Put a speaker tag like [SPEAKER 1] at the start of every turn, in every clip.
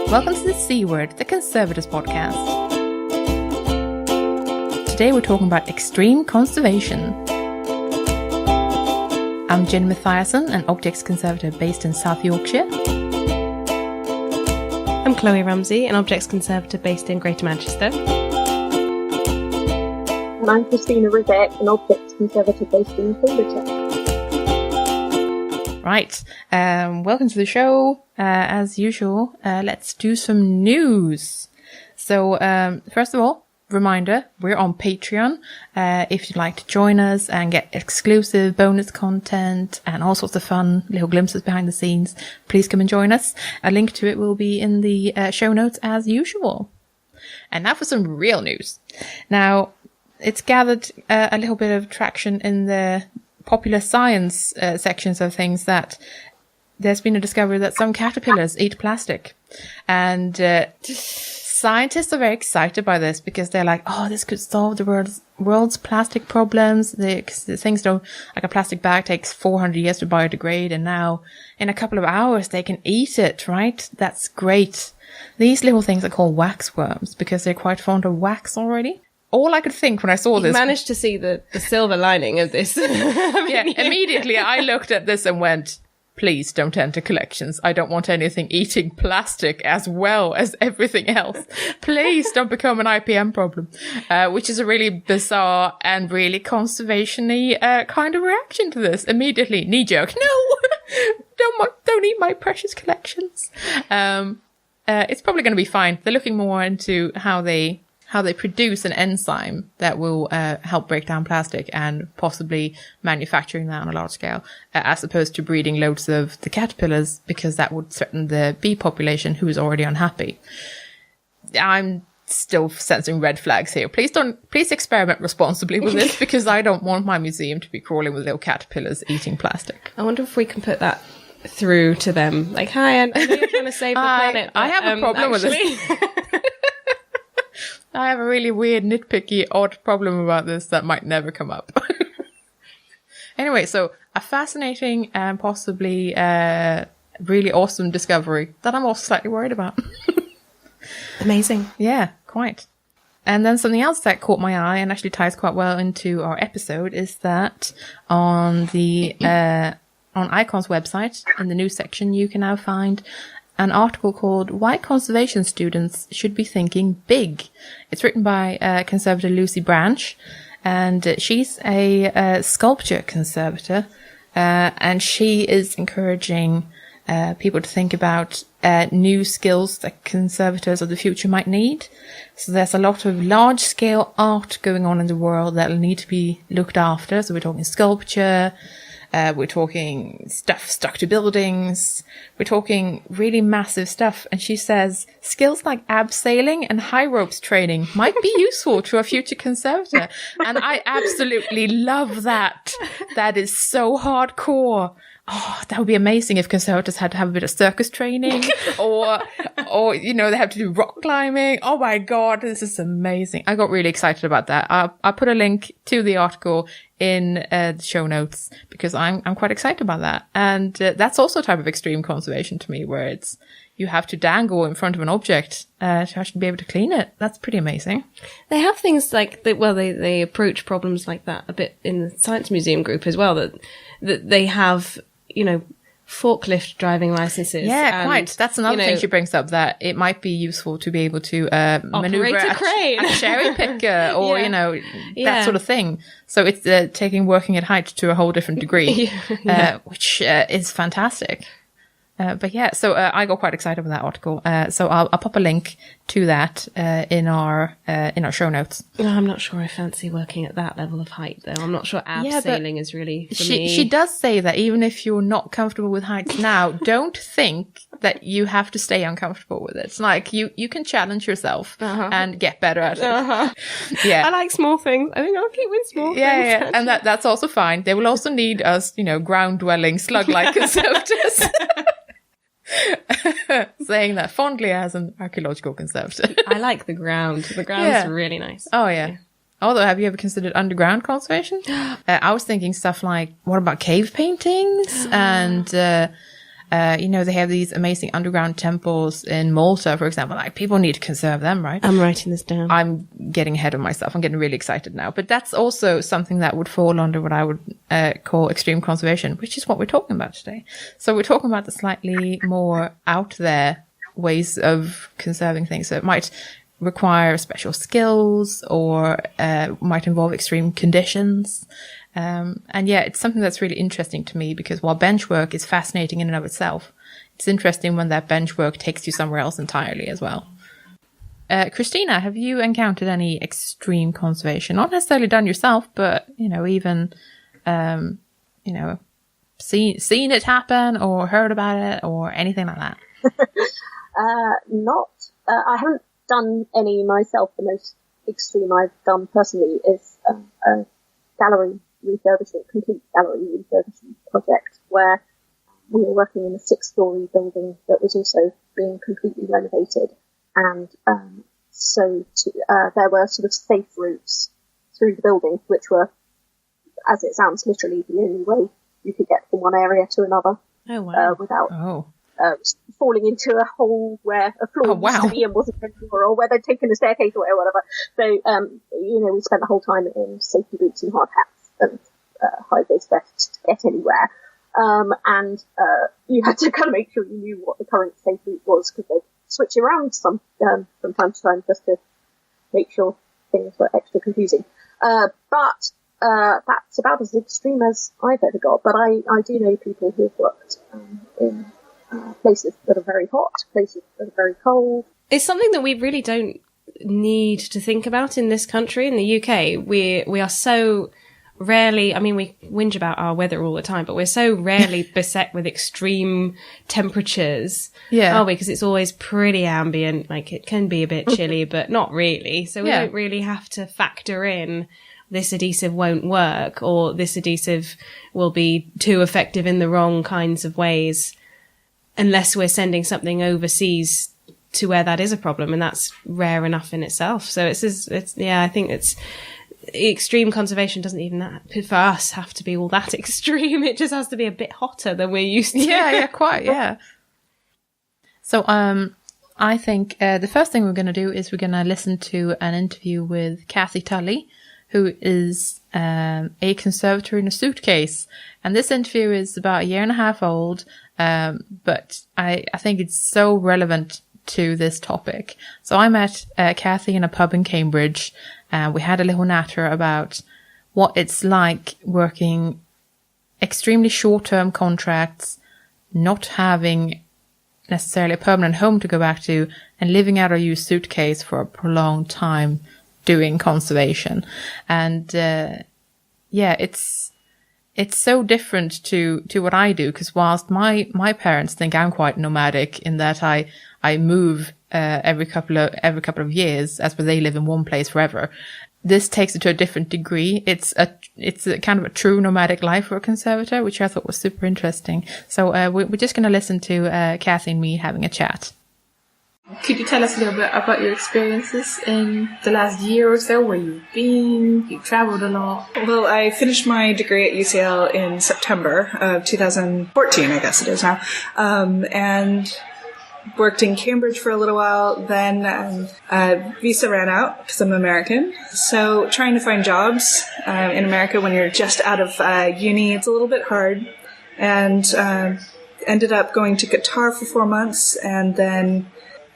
[SPEAKER 1] Welcome to the C Word, the Conservators podcast. Today we're talking about extreme conservation. I'm Jen Mathiasson, an objects conservator based in South Yorkshire.
[SPEAKER 2] I'm Chloe Ramsey, an objects conservator based in Greater Manchester.
[SPEAKER 3] And I'm Christina Rivette, an objects conservator based in Cambridgeshire.
[SPEAKER 1] Right, welcome to the show. As usual, let's do some news. So, first of all, reminder, we're on Patreon. If you'd like to join us and get exclusive bonus content and all sorts of fun little glimpses behind the scenes, please come and join us. A link to it will be in the show notes as usual. And now for some real news. Now, it's gathered a little bit of traction in the popular science sections of things that there's been a discovery that some caterpillars eat plastic. And scientists are very excited by this because they're like, oh, this could solve the world's plastic problems. The things don't, like a plastic bag takes 400 years to biodegrade, and now in a couple of hours they can eat it, right? That's great. These little things are called waxworms because they're quite fond of wax already. All I could think when I saw this...
[SPEAKER 2] You managed to see the silver lining of this.
[SPEAKER 1] Immediately I looked at this and went, please don't enter collections. I don't want anything eating plastic as well as everything else. Please don't become an IPM problem. Which is a really bizarre and really conservation-y kind of reaction to this. Immediately, knee-jerk, no! Don't eat my precious collections. It's probably going to be fine. They're looking more into how they produce an enzyme that will help break down plastic and possibly manufacturing that on a large scale, as opposed to breeding loads of the caterpillars, because that would threaten the bee population who is already unhappy. I'm still sensing red flags here. Please experiment responsibly with this, because I don't want my museum to be crawling with little caterpillars eating plastic.
[SPEAKER 2] I wonder if we can put that through to them. Like, hi, I know you're trying to save the planet.
[SPEAKER 1] I have a problem with this. I have a really weird, nitpicky, odd problem about this that might never come up. Anyway, so a fascinating and possibly really awesome discovery that I'm also slightly worried about.
[SPEAKER 2] Amazing.
[SPEAKER 1] Yeah, quite. And then something else that caught my eye and actually ties quite well into our episode is that on the on Icon's website, in the news section, you can now find an article called Why Conservation Students Should Be Thinking Big. It's written by conservator Lucy Branch, and she's a sculpture conservator, and she is encouraging people to think about new skills that conservators of the future might need. So there's a lot of large-scale art going on in the world that will need to be looked after. So we're talking sculpture, we're talking stuff stuck to buildings. We're talking really massive stuff. And she says skills like abseiling and high ropes training might be useful to a future conservator. And I absolutely love that. That is so hardcore. Oh, that would be amazing if conservators had to have a bit of circus training or, you know, they have to do rock climbing. Oh my God, this is amazing. I got really excited about that. I'll put a link to the article in the show notes because I'm quite excited about that. And that's also a type of extreme conservation to me, where it's, you have to dangle in front of an object to actually be able to clean it. That's pretty amazing.
[SPEAKER 2] They have things like they approach problems like that a bit in the Science Museum group as well, that they have, you know, forklift driving licenses.
[SPEAKER 1] Yeah, and, quite. That's another thing she brings up, that it might be useful to be able to maneuver
[SPEAKER 2] a crane,
[SPEAKER 1] a cherry picker, or that sort of thing. So it's taking working at height to a whole different degree, which is fantastic. But yeah, so I got quite excited with that article. So I'll pop a link to that in our show notes.
[SPEAKER 2] No, I'm not sure I fancy working at that level of height, though. I'm not sure abseiling is really for me.
[SPEAKER 1] She does say that even if you're not comfortable with heights now, don't think that you have to stay uncomfortable with it. It's like you can challenge yourself and get better at it. Yeah,
[SPEAKER 2] I like small things. I think I'll keep with small things.
[SPEAKER 1] Yeah, and that's also fine. They will also need us, ground-dwelling, slug-like conservators. Saying that fondly as an archaeological conservator.
[SPEAKER 2] I like the ground. The ground's really nice.
[SPEAKER 1] Oh, yeah. Although, have you ever considered underground conservation? I was thinking stuff like, what about cave paintings? And They have these amazing underground temples in Malta, for example. Like, people need to conserve them, right?
[SPEAKER 2] I'm writing this down.
[SPEAKER 1] I'm getting ahead of myself. I'm getting really excited now. But that's also something that would fall under what I would call extreme conservation, which is what we're talking about today. So we're talking about the slightly more out there ways of conserving things. So it might require special skills or might involve extreme conditions. It's something that's really interesting to me, because while bench work is fascinating in and of itself, it's interesting when that bench work takes you somewhere else entirely as well. Christina, have you encountered any extreme conservation? Not necessarily done yourself, but, even, seen it happen or heard about it or anything like that?
[SPEAKER 3] I haven't done any myself. The most extreme I've done personally is a gallery refurbishment, complete gallery refurbishment project, where we were working in a 6-story building that was also being completely renovated, and there were sort of safe routes through the building, which were, as it sounds, literally the only way you could get from one area to another.
[SPEAKER 2] Oh, wow.
[SPEAKER 3] Without falling into a hole where a floor used to be and wasn't anymore, or where they'd taken a staircase away or whatever. So, we spent the whole time in safety boots and hard hats and high-vis vests to get anywhere. And you had to kind of make sure you knew what the current safe route was, because they'd switch around from time to time just to make sure things were extra confusing. But that's about as extreme as I've ever got. But I do know people who've worked in places that are very hot, places that are very cold.
[SPEAKER 2] It's something that we really don't need to think about in this country. In the UK, we are so rarely, we whinge about our weather all the time, but we're so rarely beset with extreme temperatures.
[SPEAKER 1] Yeah.
[SPEAKER 2] Because it's always pretty ambient. Like, it can be a bit chilly, but not really. So we don't really have to factor in this adhesive won't work, or this adhesive will be too effective in the wrong kinds of ways, unless we're sending something overseas to where that is a problem, and that's rare enough in itself. So I think it's extreme conservation doesn't even for us have to be all that extreme. It just has to be a bit hotter than we're used to.
[SPEAKER 1] Yeah, quite, yeah. So I think the first thing we're going to do is we're going to listen to an interview with Cathy Tully, who is a conservator-in-a-suitcase. And this interview is about a year and a half old, but I think it's so relevant to this topic. So I met Cathy in a pub in Cambridge, and we had a little natter about what it's like working extremely short-term contracts, not having necessarily a permanent home to go back to, and living out of your suitcase for a prolonged time doing conservation. And it's so different to what I do, because whilst my parents think I'm quite nomadic in that I move every couple of years, as where they live in one place forever, this takes it to a different degree. It's a kind of a true nomadic life for a conservator, which I thought was super interesting. So we're just going to listen to Cathy and me having a chat. Could you tell us a little bit about your experiences in the last year or so, where you've been? You've traveled a lot.
[SPEAKER 4] Well, I finished my degree at UCL in September of 2014, I guess it is now, and worked in Cambridge for a little while. Then visa ran out because I'm American, so trying to find jobs in America when you're just out of uni, it's a little bit hard, and ended up going to Qatar for 4 months, and then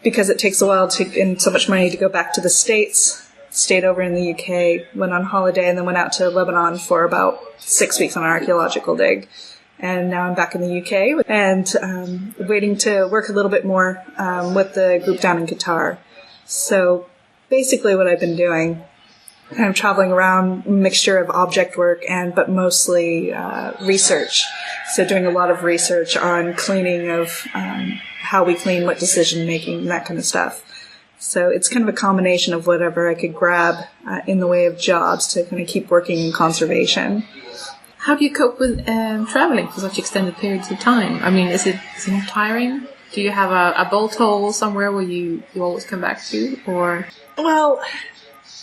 [SPEAKER 4] because it takes a while and so much money to go back to the States, stayed over in the UK, went on holiday, and then went out to Lebanon for about 6 weeks on an archaeological dig. And now I'm back in the UK and waiting to work a little bit more with the group down in Qatar. So basically what I've been doing, I'm traveling around, mixture of object work but mostly research. So doing a lot of research on cleaning of how we clean, what decision making, that kind of stuff. So it's kind of a combination of whatever I could grab in the way of jobs to kind of keep working in conservation.
[SPEAKER 1] How do you cope with traveling for such extended periods of time? I mean, is it not tiring? Do you have a bolt hole somewhere where you always come back to, or?
[SPEAKER 4] Well,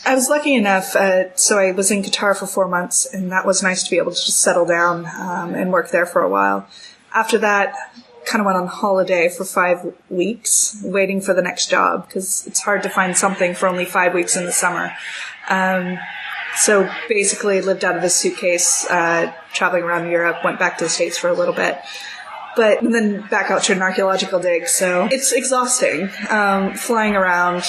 [SPEAKER 4] I was lucky enough, so I was in Qatar for 4 months, and that was nice to be able to just settle down and work there for a while. After that, kind of went on holiday for 5 weeks, waiting for the next job, because it's hard to find something for only 5 weeks in the summer. So basically lived out of a suitcase, traveling around Europe, went back to the States for a little bit, but then back out to an archaeological dig. So it's exhausting, flying around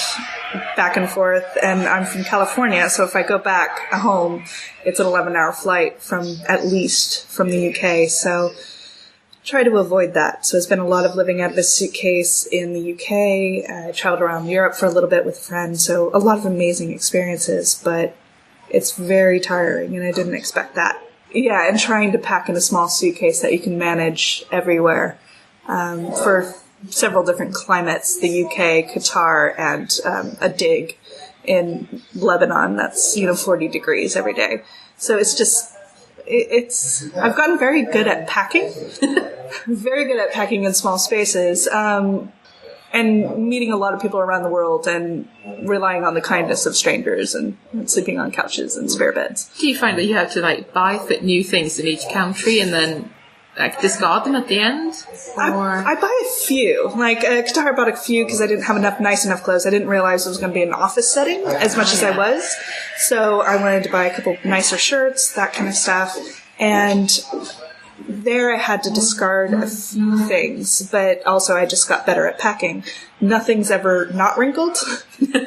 [SPEAKER 4] back and forth. And I'm from California, so if I go back home, it's an 11-hour flight at least from the UK. So try to avoid that. So it's been a lot of living out of a suitcase in the UK. I traveled around Europe for a little bit with a friend. So a lot of amazing experiences, but it's very tiring, and I didn't expect that. Yeah, and trying to pack in a small suitcase that you can manage everywhere for several different climates, the UK, Qatar, and a dig in Lebanon that's 40 degrees every day. So it's just, I've gotten very good at packing, very good at packing in small spaces. And meeting a lot of people around the world and relying on the kindness of strangers and sleeping on couches and spare beds.
[SPEAKER 1] Do you find that you have to buy new things in each country and then discard them at the end? Or?
[SPEAKER 4] I buy a few. Qatar, I bought a few because I didn't have nice enough clothes. I didn't realize it was going to be an office setting as much as I was. So I wanted to buy a couple nicer shirts, that kind of stuff. And there I had to discard a few things, but also I just got better at packing. Nothing's ever not wrinkled,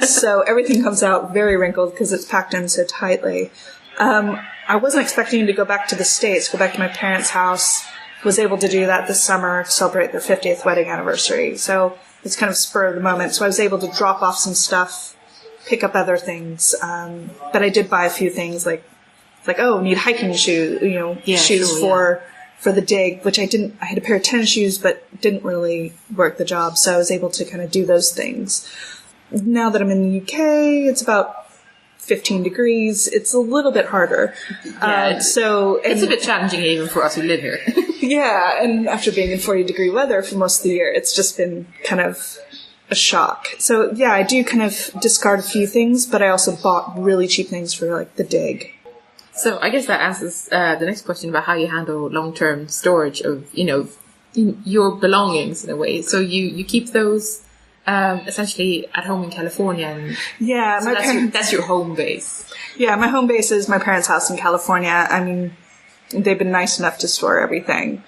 [SPEAKER 4] so everything comes out very wrinkled because it's packed in so tightly. I wasn't expecting to go back to the States, go back to my parents' house. Was able to do that this summer to celebrate their 50th wedding anniversary. So it's kind of spur of the moment. So I was able to drop off some stuff, pick up other things. But I did buy a few things need hiking shoes, shoes for the dig, which I didn't. I had a pair of tennis shoes, but didn't really work the job. So I was able to kind of do those things. Now that I'm in the UK, it's about 15 degrees. It's a little bit harder.
[SPEAKER 1] Yeah, it's a bit challenging even for us who live here.
[SPEAKER 4] Yeah, and after being in 40-degree weather for most of the year, it's just been kind of a shock. So yeah, I do kind of discard a few things, but I also bought really cheap things for the dig.
[SPEAKER 1] So I guess that answers the next question about how you handle long-term storage of, your belongings in a way. So you keep those essentially at home in California. And
[SPEAKER 4] yeah,
[SPEAKER 1] so that's your home base.
[SPEAKER 4] Yeah, my home base is my parents' house in California. I mean, they've been nice enough to store everything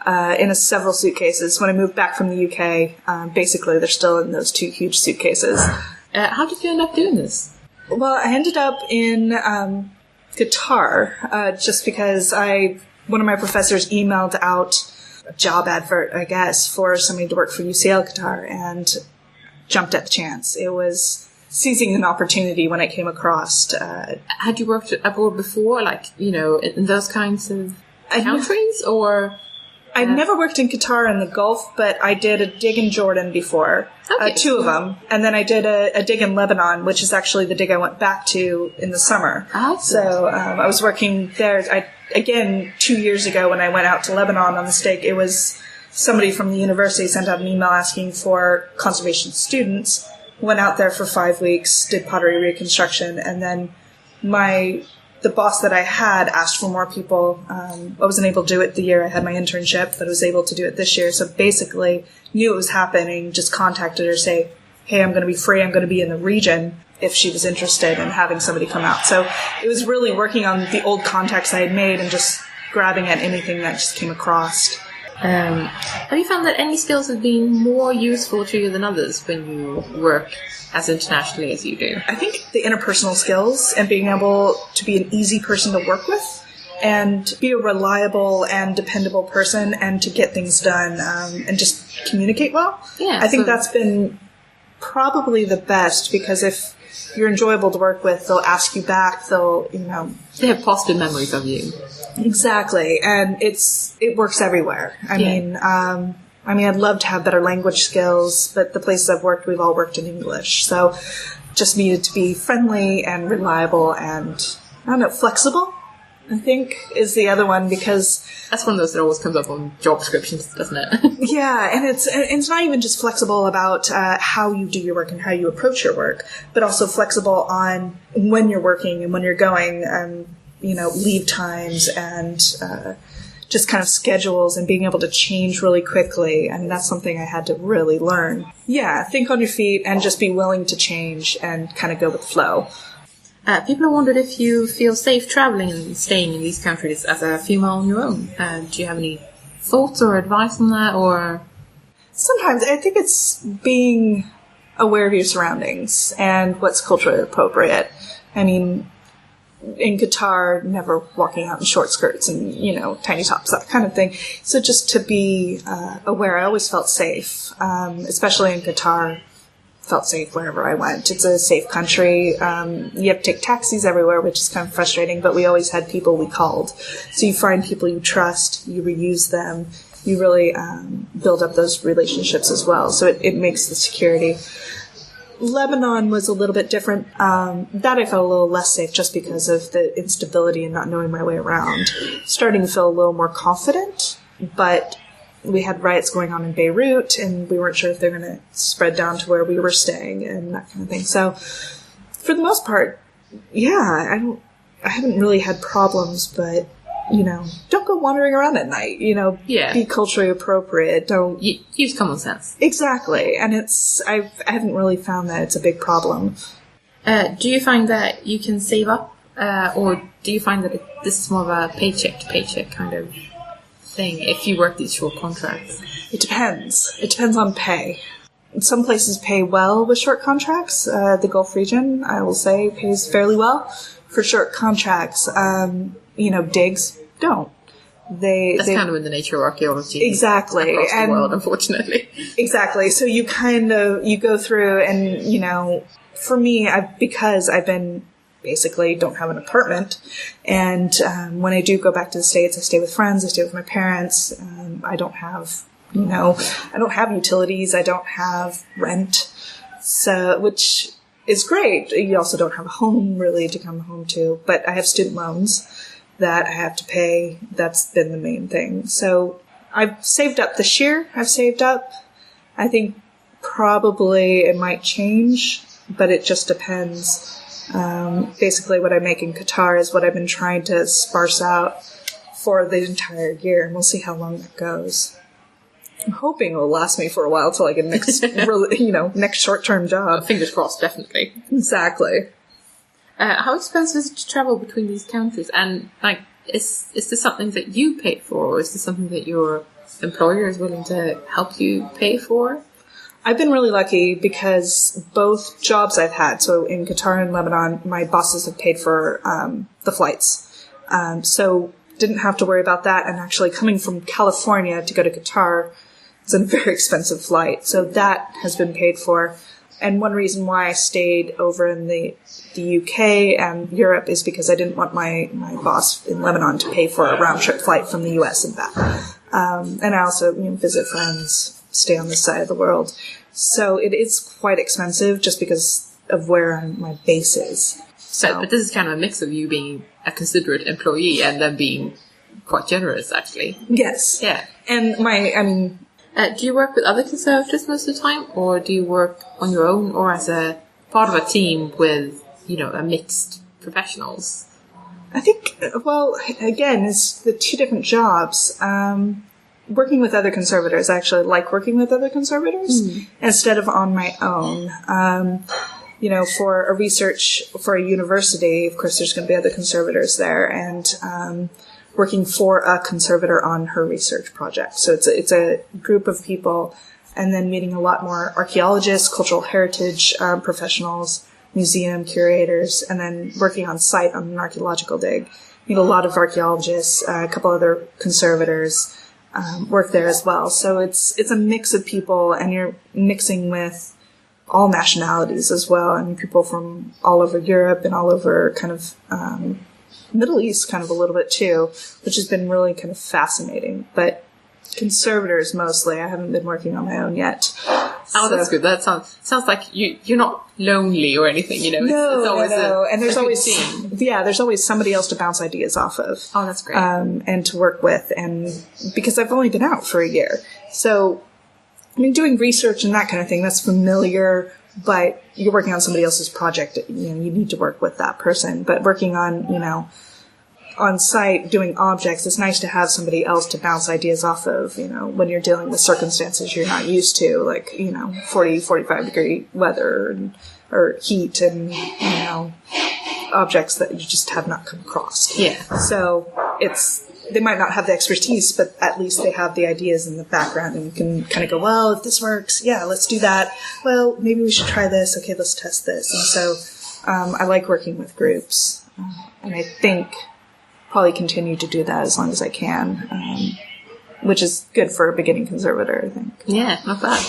[SPEAKER 4] in several suitcases. When I moved back from the UK, basically they're still in those 2 huge suitcases.
[SPEAKER 1] How did you end up doing this?
[SPEAKER 4] Well, I ended up in Qatar just because one of my professors emailed out a job advert, I guess, for somebody to work for UCL Qatar, and jumped at the chance. It was seizing an opportunity when I came across.
[SPEAKER 1] Had you worked abroad before, in those kinds of countries, or?
[SPEAKER 4] I never worked in Qatar in the Gulf, but I did a dig in Jordan before, 2 of them. And then I did a dig in Lebanon, which is actually the dig I went back to in the summer. So I was working there. Again, 2 years ago when I went out to Lebanon on the stake, it was somebody from the university sent out an email asking for conservation students. Went out there for 5 weeks, did pottery reconstruction, and then the boss that I had asked for more people. I wasn't able to do it the year I had my internship, but I was able to do it this year. So basically knew it was happening, just contacted her, say, hey, I'm going to be free. I'm going to be in the region if she was interested in having somebody come out. So it was really working on the old contacts I had made and just grabbing at anything that just came across.
[SPEAKER 1] Have you found that any skills have been more useful to you than others when you work as internationally as you do?
[SPEAKER 4] I think the interpersonal skills and being able to be an easy person to work with and be a reliable and dependable person and to get things done and just communicate well.
[SPEAKER 1] Yeah,
[SPEAKER 4] I think that's been probably the best, because if you're enjoyable to work with, they'll ask you back,
[SPEAKER 1] they have positive memories of you.
[SPEAKER 4] Exactly, and it works everywhere. I mean, I'd love to have better language skills, but the places I've worked, we've all worked in English. So just needed to be friendly and reliable and, flexible, I think, is the other one, because
[SPEAKER 1] that's one of those that always comes up on job descriptions, doesn't it?
[SPEAKER 4] Yeah, and it's not even just flexible about how you do your work and how you approach your work, but also flexible on when you're working and when you're going, leave times and just kind of schedules and being able to change really quickly. And that's something I had to really learn. Yeah, think on your feet and just be willing to change and kind of go with the flow.
[SPEAKER 1] People have wondered if you feel safe traveling and staying in these countries as a female on your own. Do you have any thoughts or advice on that? Or
[SPEAKER 4] sometimes I think it's being aware of your surroundings and what's culturally appropriate. I mean, in Qatar, never walking out in short skirts and, tiny tops, that kind of thing. So just to be aware, I always felt safe, especially in Qatar. Felt safe wherever I went. It's a safe country. You have to take taxis everywhere, which is kind of frustrating, but we always had people we called. So you find people you trust, you reuse them, you really build up those relationships as well. So it makes the security. Lebanon was a little bit different. That I felt a little less safe just because of the instability and not knowing my way around. Starting to feel a little more confident, but we had riots going on in Beirut, and we weren't sure if they were going to spread down to where we were staying and that kind of thing. So for the most part, yeah, I haven't really had problems, but don't go wandering around at night, be culturally appropriate. Don't
[SPEAKER 1] use common sense.
[SPEAKER 4] Exactly. And I haven't really found that it's a big problem.
[SPEAKER 1] Do you find that you can save up, or do you find that this is more of a paycheck to paycheck kind of thing if you work these short contracts?
[SPEAKER 4] It depends. It depends on pay. Some places pay well with short contracts. The Gulf region, I will say, pays fairly well for short contracts. Digs don't. That's
[SPEAKER 1] kind of in the nature of archaeology.
[SPEAKER 4] Exactly.
[SPEAKER 1] Across the world, unfortunately.
[SPEAKER 4] Exactly. So you go through and, for me, because I've been basically don't have an apartment. And when I do go back to the States, I stay with friends, I stay with my parents. I don't have, I don't have utilities. I don't have rent. So, which is great. You also don't have a home really to come home to, but I have student loans that I have to pay. That's been the main thing. So I've saved up this year. I think probably it might change, but it just depends. Basically what I make in Qatar is what I've been trying to sparse out for the entire year, and we'll see how long that goes. I'm hoping it will last me for a while till I get next, next short-term job.
[SPEAKER 1] Fingers crossed, definitely.
[SPEAKER 4] Exactly.
[SPEAKER 1] How expensive is it to travel between these countries? And, is this something that you pay for, or is this something that your employer is willing to help you pay for?
[SPEAKER 4] I've been really lucky because both jobs I've had, so in Qatar and Lebanon, my bosses have paid for the flights. So didn't have to worry about that. And actually coming from California to go to Qatar, it's a very expensive flight. So that has been paid for. And one reason why I stayed over in the UK and Europe is because I didn't want my boss in Lebanon to pay for a round-trip flight from the US and back. And I also visit friends, stay on this side of the world. So it is quite expensive just because of where my base is.
[SPEAKER 1] So, but this is kind of a mix of you being a considerate employee and then being quite generous, actually.
[SPEAKER 4] Yes.
[SPEAKER 1] Yeah.
[SPEAKER 4] And
[SPEAKER 1] do you work with other conservators most of the time, or do you work on your own, or as a part of a team with, a mixed professionals?
[SPEAKER 4] I think, again, it's the two different jobs. Working with other conservators, I actually like working with other conservators instead of on my own. For a research, for a university, of course, there's going to be other conservators there, and working for a conservator on her research project. So it's a group of people, and then meeting a lot more archaeologists, cultural heritage professionals, museum curators, and then working on site on an archaeological dig. Meet a lot of archaeologists, a couple other conservators work there as well. So it's a mix of people, and you're mixing with all nationalities as well, and people from all over Europe and all over kind of Middle East kind of a little bit too, which has been really kind of fascinating. But conservators mostly. I haven't been working on my own yet.
[SPEAKER 1] Oh, that's good. That sounds like you're not lonely or anything,
[SPEAKER 4] No,
[SPEAKER 1] it's always
[SPEAKER 4] no. And there's always
[SPEAKER 1] team.
[SPEAKER 4] there's always somebody else to bounce ideas off of.
[SPEAKER 1] Oh, that's great.
[SPEAKER 4] And to work with, and because I've only been out for a year, so doing research and that kind of thing, that's familiar. But you're working on somebody else's project, you need to work with that person. But working on, on site doing objects, it's nice to have somebody else to bounce ideas off of, when you're dealing with circumstances you're not used to, like, 40, 45 degree weather or heat and, objects that you just have not come across.
[SPEAKER 1] Yeah.
[SPEAKER 4] So they might not have the expertise, but at least they have the ideas in the background, and you can kind of go, well, if this works, yeah, let's do that. Well, maybe we should try this. Okay, let's test this. And so I like working with groups, and I think probably continue to do that as long as I can, which is good for a beginning conservator, I think.
[SPEAKER 1] Yeah, not bad.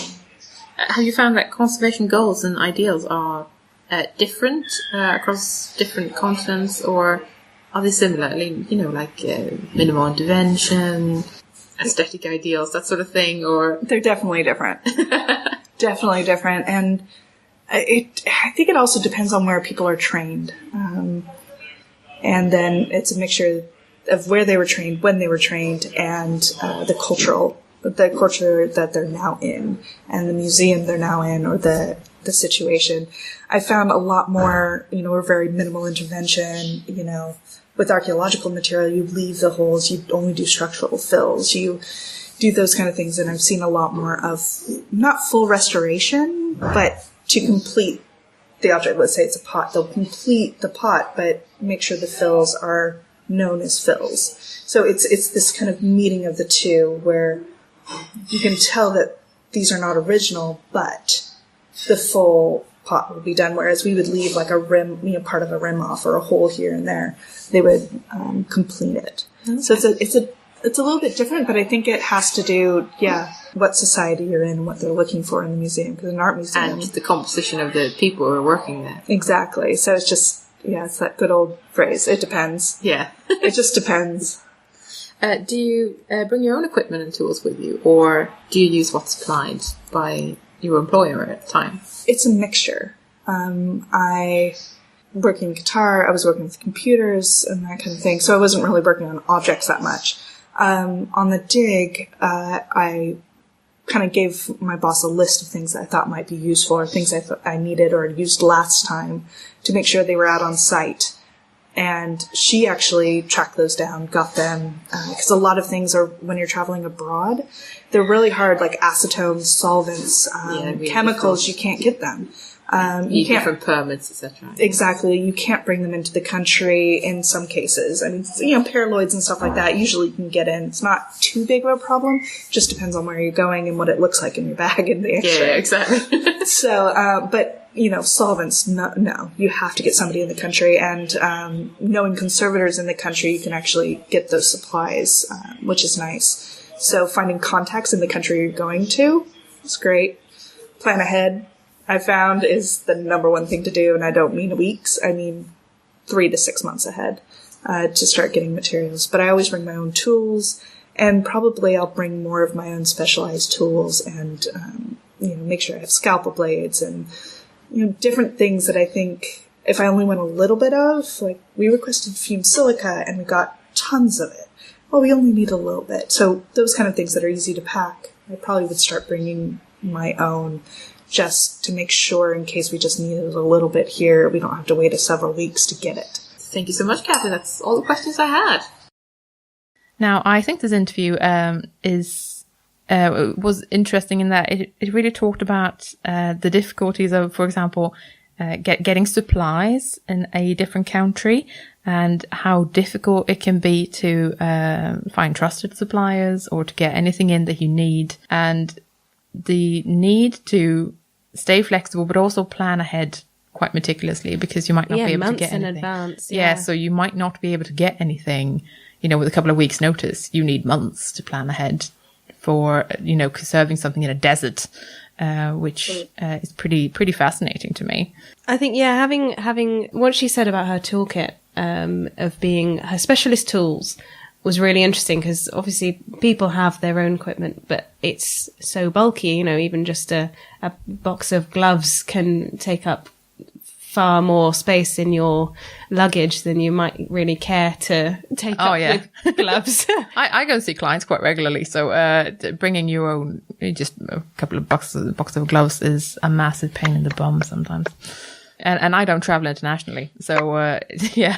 [SPEAKER 1] Have you found that conservation goals and ideals are different across different continents, or are they similar? Like minimal intervention, aesthetic ideals, that sort of thing, or...
[SPEAKER 4] They're definitely different. Definitely different. And I think it also depends on where people are trained. And then it's a mixture of where they were trained, when they were trained, and the culture that they're now in, and the museum they're now in, or the situation. I found a lot more, we're very minimal intervention, with archaeological material, you leave the holes, you only do structural fills, you do those kind of things, and I've seen a lot more of, not full restoration, but to complete the object. Let's say it's a pot, they'll complete the pot, but make sure the fills are known as fills. So it's this kind of meeting of the two, where you can tell that these are not original, but the full pot will be done, whereas we would leave like a rim, part of a rim off, or a hole here and there. They would complete it. Okay. So it's a little bit different, but I think it has to do, what society you're in and what they're looking for in the museum. Because an art museum...
[SPEAKER 1] And the composition of the people who are working there.
[SPEAKER 4] Exactly. So it's just, it's that good old phrase. It depends.
[SPEAKER 1] Yeah.
[SPEAKER 4] It just depends.
[SPEAKER 1] Do you bring your own equipment and tools with you, or do you use what's supplied by your employer at the time?
[SPEAKER 4] It's a mixture. I working in Qatar, I was working with computers and that kind of thing, so I wasn't really working on objects that much. On the dig, I kind of gave my boss a list of things that I thought might be useful, or things I thought I needed or used last time, to make sure they were out on site. And she actually tracked those down, got them, because a lot of things are, when you're traveling abroad, they're really hard, like acetones, solvents, chemicals, you can't get them.
[SPEAKER 1] You can't, different permits, etc.
[SPEAKER 4] Exactly. You can't bring them into the country in some cases. I mean, paraloids and stuff like that, usually you can get in. It's not too big of a problem. Just depends on where you're going and what it looks like in your bag and the X-ray.
[SPEAKER 1] Yeah, exactly.
[SPEAKER 4] So, but, solvents, no. You have to get somebody in the country, and knowing conservators in the country, you can actually get those supplies, which is nice. So finding contacts in the country you're going to is great. Plan ahead, I found, is the number one thing to do, and I don't mean weeks, I mean 3 to 6 months ahead to start getting materials. But I always bring my own tools, and probably I'll bring more of my own specialized tools, and make sure I have scalpel blades and different things that I think if I only went a little bit of, like we requested fumed silica and we got tons of it. Well, we only need a little bit. So those kind of things that are easy to pack, I probably would start bringing my own, just to make sure in case we just needed a little bit here, we don't have to wait several weeks to get it.
[SPEAKER 1] Thank you so much, Cathy. That's all the questions I had.
[SPEAKER 2] Now, I think this interview was interesting in that it really talked about the difficulties of, for example, getting supplies in a different country, and how difficult it can be to find trusted suppliers or to get anything in that you need, and the need to stay flexible but also plan ahead quite meticulously, because you might not be able to get anything.
[SPEAKER 1] In advance.
[SPEAKER 2] Yeah, so you might not be able to get anything, with a couple of weeks' notice. You need months to plan ahead for, conserving something in a desert, which is pretty fascinating to me.
[SPEAKER 1] I think, having what she said about her toolkit, of being her specialist tools was really interesting, because obviously people have their own equipment, but it's so bulky, even just a box of gloves can take up far more space in your luggage than you might really care to take up with gloves.
[SPEAKER 2] I go and see clients quite regularly, so bringing your own, just a couple of boxes of gloves is a massive pain in the bum sometimes.
[SPEAKER 1] And I don't travel internationally, so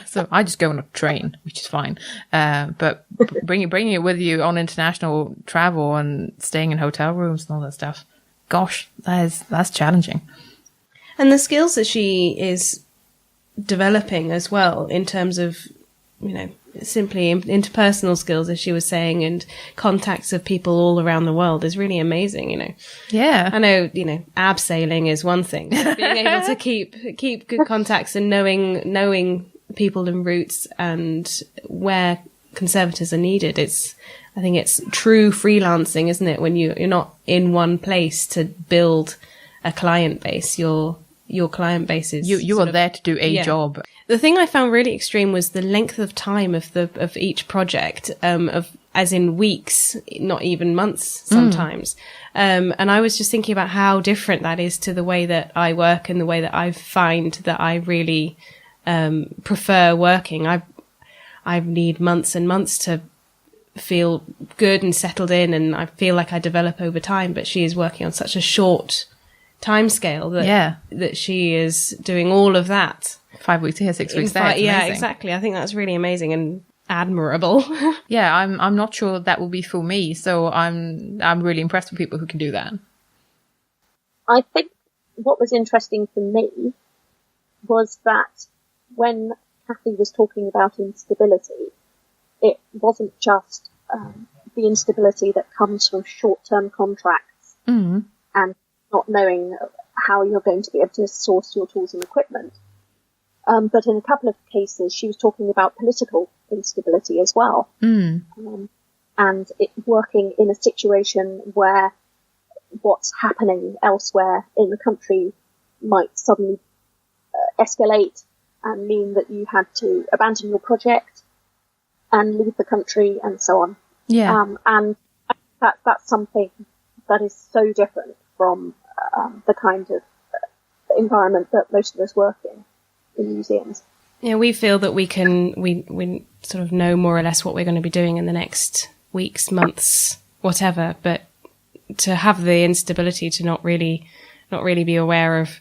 [SPEAKER 1] so I just go on a train, which is fine. But bringing it with you on international travel and staying in hotel rooms and all that stuff, gosh, that's challenging.
[SPEAKER 2] And the skills that she is developing as well, in terms of, simply interpersonal skills, as she was saying, and contacts of people all around the world is really amazing,
[SPEAKER 1] Yeah.
[SPEAKER 2] I know, abseiling is one thing. Being able to keep good contacts and knowing people and routes and where conservators are needed. I think it's true freelancing, isn't it? When you're not in one place to build a client base, your client base is
[SPEAKER 1] you are there to do a job.
[SPEAKER 2] The thing I found really extreme was the length of time of each project, as in weeks, not even months sometimes. And I was just thinking about how different that is to the way that I work and the way that I find that I really prefer working. I need months and months to feel good and settled in, and I feel like I develop over time. But she is working on such a short time scale that she is doing all of that. 5 weeks here, 6 weeks there. Yeah, exactly. I think that's really amazing and admirable.
[SPEAKER 1] Yeah, I'm not sure that will be for me, so I'm really impressed with people who can do that.
[SPEAKER 3] I think what was interesting for me was that when Cathy was talking about instability, it wasn't just the instability that comes from short-term contracts and not knowing how you're going to be able to source your tools and equipment. But in a couple of cases, she was talking about political instability as well. And it working in a situation where what's happening elsewhere in the country might suddenly escalate and mean that you had to abandon your project and leave the country and so on.
[SPEAKER 1] Yeah.
[SPEAKER 3] And that's something that is so different from the kind of environment that most of us work in museums.
[SPEAKER 2] Yeah, we feel that we sort of know more or less what we're going to be doing in the next weeks, months, whatever. But to have the instability to not really be aware of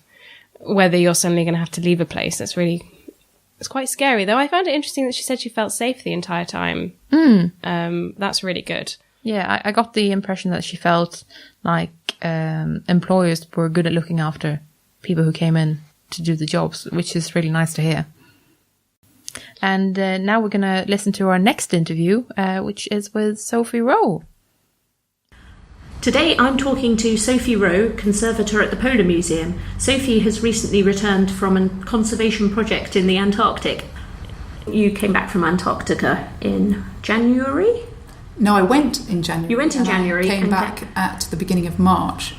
[SPEAKER 2] whether you're suddenly going to have to leave a place, it's quite scary. Though I found it interesting that she said she felt safe the entire time. That's really good.
[SPEAKER 1] Yeah, I got the impression that she felt like employers were good at looking after people who came in to do the jobs, which is really nice to hear. And now we're going to listen to our next interview, which is with Sophie Rowe.
[SPEAKER 5] Today I'm talking to Sophie Rowe, conservator at the Polar Museum. Sophie has recently returned from a conservation project in the Antarctic. You came back from Antarctica in January?
[SPEAKER 6] No, I went in January.
[SPEAKER 5] You went in January.
[SPEAKER 6] I came back at the beginning of March.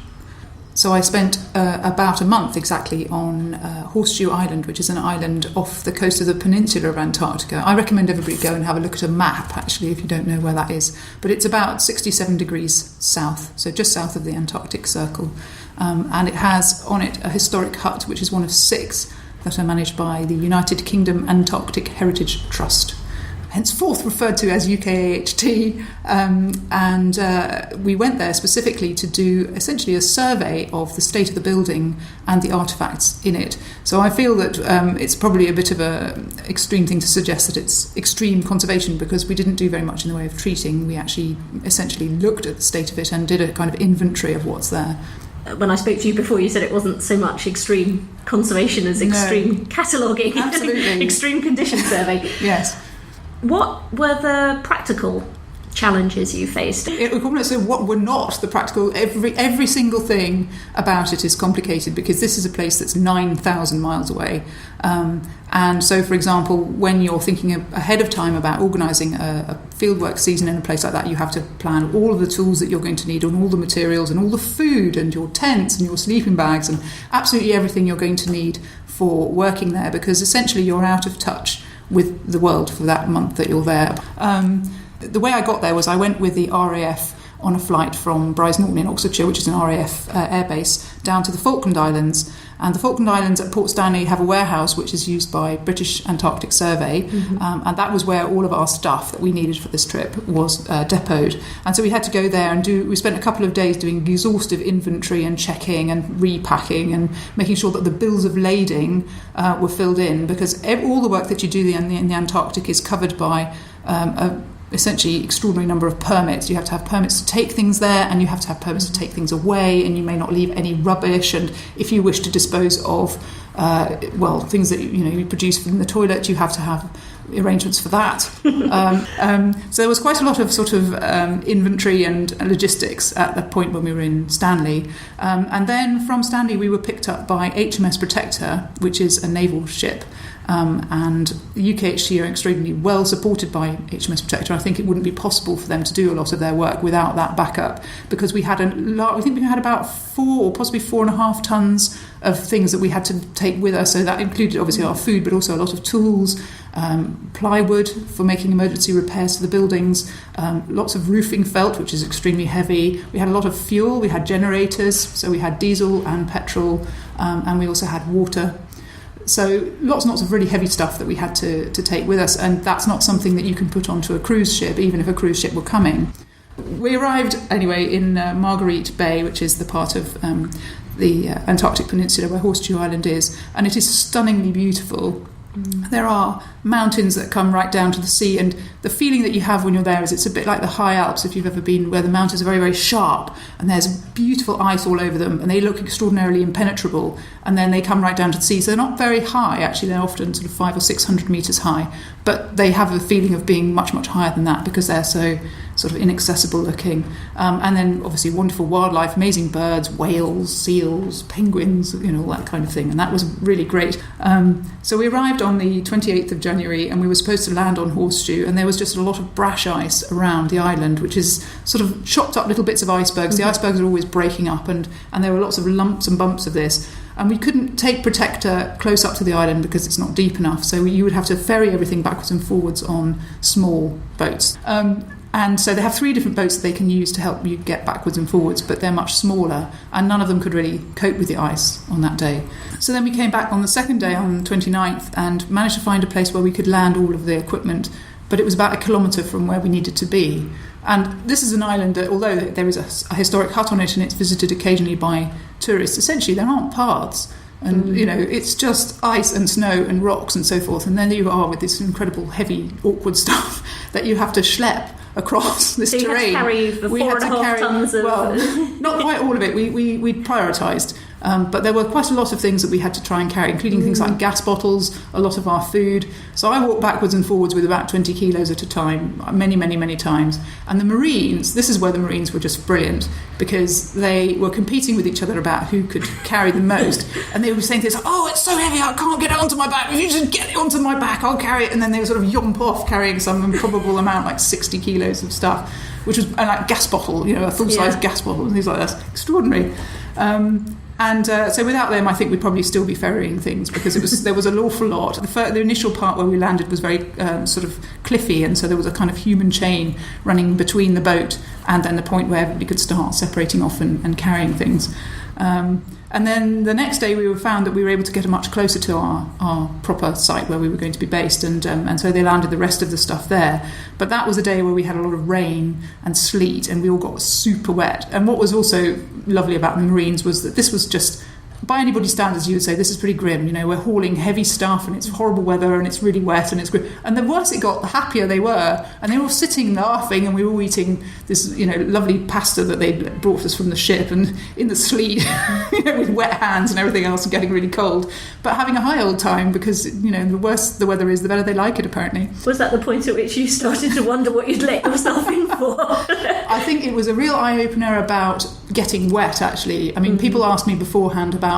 [SPEAKER 6] So I spent about a month exactly on Horseshoe Island, which is an island off the coast of the peninsula of Antarctica. I recommend everybody go and have a look at a map, actually, if you don't know where that is. But it's about 67 degrees south, so just south of the Antarctic Circle. And it has on it a historic hut, which is one of 6 that are managed by the United Kingdom Antarctic Heritage Trust, henceforth referred to as UKAHT, and we went there specifically to do essentially a survey of the state of the building and the artefacts in it. So I feel that it's probably a bit of an extreme thing to suggest that it's extreme conservation, because we didn't do very much in the way of treating. We actually essentially looked at the state of it and did a kind of inventory of what's there.
[SPEAKER 5] When I spoke to you before, you said it wasn't so much extreme conservation as extreme cataloguing, extreme condition survey.
[SPEAKER 6] Yes.
[SPEAKER 5] What were the practical challenges you faced?
[SPEAKER 6] So what were not the practical? Every single thing about it is complicated, because this is a place that's 9,000 miles away. And so, for example, when you're thinking ahead of time about organising a fieldwork season in a place like that, you have to plan all of the tools that you're going to need, and all the materials and all the food and your tents and your sleeping bags and absolutely everything you're going to need for working there, because essentially you're out of touch with the world for that month that you're there. The way I got there was I went with the RAF on a flight from Brize Norton in Oxfordshire, which is an RAF airbase, down to the Falkland Islands. And the Falkland Islands at Port Stanley have a warehouse which is used by British Antarctic Survey, and that was where all of our stuff that we needed for this trip was depoted. And so we had to go there and we spent a couple of days doing exhaustive inventory and checking and repacking and making sure that the bills of lading were filled in, because all the work that you do in the Antarctic is covered by essentially extraordinary number of permits. You have to have permits to take things there, and you have to have permits to take things away, and you may not leave any rubbish. And if you wish to dispose of things that you produce from the toilet, you have to have arrangements for that. So there was quite a lot of sort of inventory and logistics at the point when we were in Stanley. And then from Stanley we were picked up by HMS Protector, which is a naval ship. And the UKHC are extremely well supported by HMS Protector. I think it wouldn't be possible for them to do a lot of their work without that backup, because we had I think we had about 4 or possibly 4.5 tons of things that we had to take with us. So that included obviously our food, but also a lot of tools, plywood for making emergency repairs to the buildings, lots of roofing felt, which is extremely heavy. We had a lot of fuel. We had generators, so we had diesel and petrol, and we also had water. So lots and lots of really heavy stuff that we had to take with us, and that's not something that you can put onto a cruise ship, even if a cruise ship were coming. We arrived anyway in Marguerite Bay, which is the part of the Antarctic Peninsula where Horseshoe Island is, and it is stunningly beautiful. There are mountains that come right down to the sea, and the feeling that you have when you're there is it's a bit like the high Alps, if you've ever been, where the mountains are very, very sharp and there's beautiful ice all over them and they look extraordinarily impenetrable, and then they come right down to the sea. So they're not very high, actually. They're often sort of 500 or 600 metres high, but they have a feeling of being much, much higher than that because they're so sort of inaccessible looking. And then obviously wonderful wildlife, amazing birds, whales, seals, penguins, all that kind of thing. And that was really great. So we arrived on the 28th of January and we were supposed to land on Horseshoe, and there was just a lot of brash ice around the island, which is sort of chopped up little bits of icebergs. The icebergs are always breaking up, and there were lots of lumps and bumps of this. And we couldn't take Protector close up to the island because it's not deep enough. So you would have to ferry everything backwards and forwards on small boats. And so they have 3 different boats that they can use to help you get backwards and forwards, but they're much smaller, and none of them could really cope with the ice on that day. So then we came back on the second day, on the 29th, and managed to find a place where we could land all of the equipment, but it was about 1 kilometre from where we needed to be. And this is an island that, although there is a historic hut on it and it's visited occasionally by tourists, essentially there aren't paths. And, it's just ice and snow and rocks and so forth. And then you are with this incredible, heavy, awkward stuff that you have to schlep across this terrain.
[SPEAKER 5] Had to carry the 4.5 tons of...
[SPEAKER 6] Well, not quite all of it. We prioritised. But there were quite a lot of things that we had to try and carry, including things like gas bottles, a lot of our food. So I walked backwards and forwards with about 20 kilos at a time, many, many, many times. And the Marines, this is where the Marines were just brilliant, because they were competing with each other about who could carry the most. And they were saying things like, oh, it's so heavy, I can't get it onto my back. If you just get it onto my back, I'll carry it. And then they would sort of yomp off carrying some improbable amount, like 60 kilos of stuff, which was like gas bottle, a full-size gas bottle and things like that. Extraordinary. And so without them, I think we'd probably still be ferrying things, because there was an awful lot. The initial part where we landed was very sort of cliffy, and so there was a kind of human chain running between the boat and then the point where everybody could start separating off and carrying things. And then the next day we found that we were able to get much closer to our proper site where we were going to be based, and so they landed the rest of the stuff there. But that was a day where we had a lot of rain and sleet, and we all got super wet. And what was also lovely about the Marines was that this was just, by anybody's standards, you would say this is pretty grim. We're hauling heavy stuff and it's horrible weather and it's really wet and it's grim. And the worse it got, the happier they were. And they were all sitting laughing, and we were all eating this, lovely pasta that they'd brought us from the ship, and in the sleet, with wet hands and everything else, and getting really cold. But having a high old time, because, the worse the weather is, the better they like it, apparently.
[SPEAKER 5] Was that the point at which you started to wonder what you'd let yourself in for?
[SPEAKER 6] I think it was a real eye-opener about getting wet, actually. I mean, people asked me beforehand about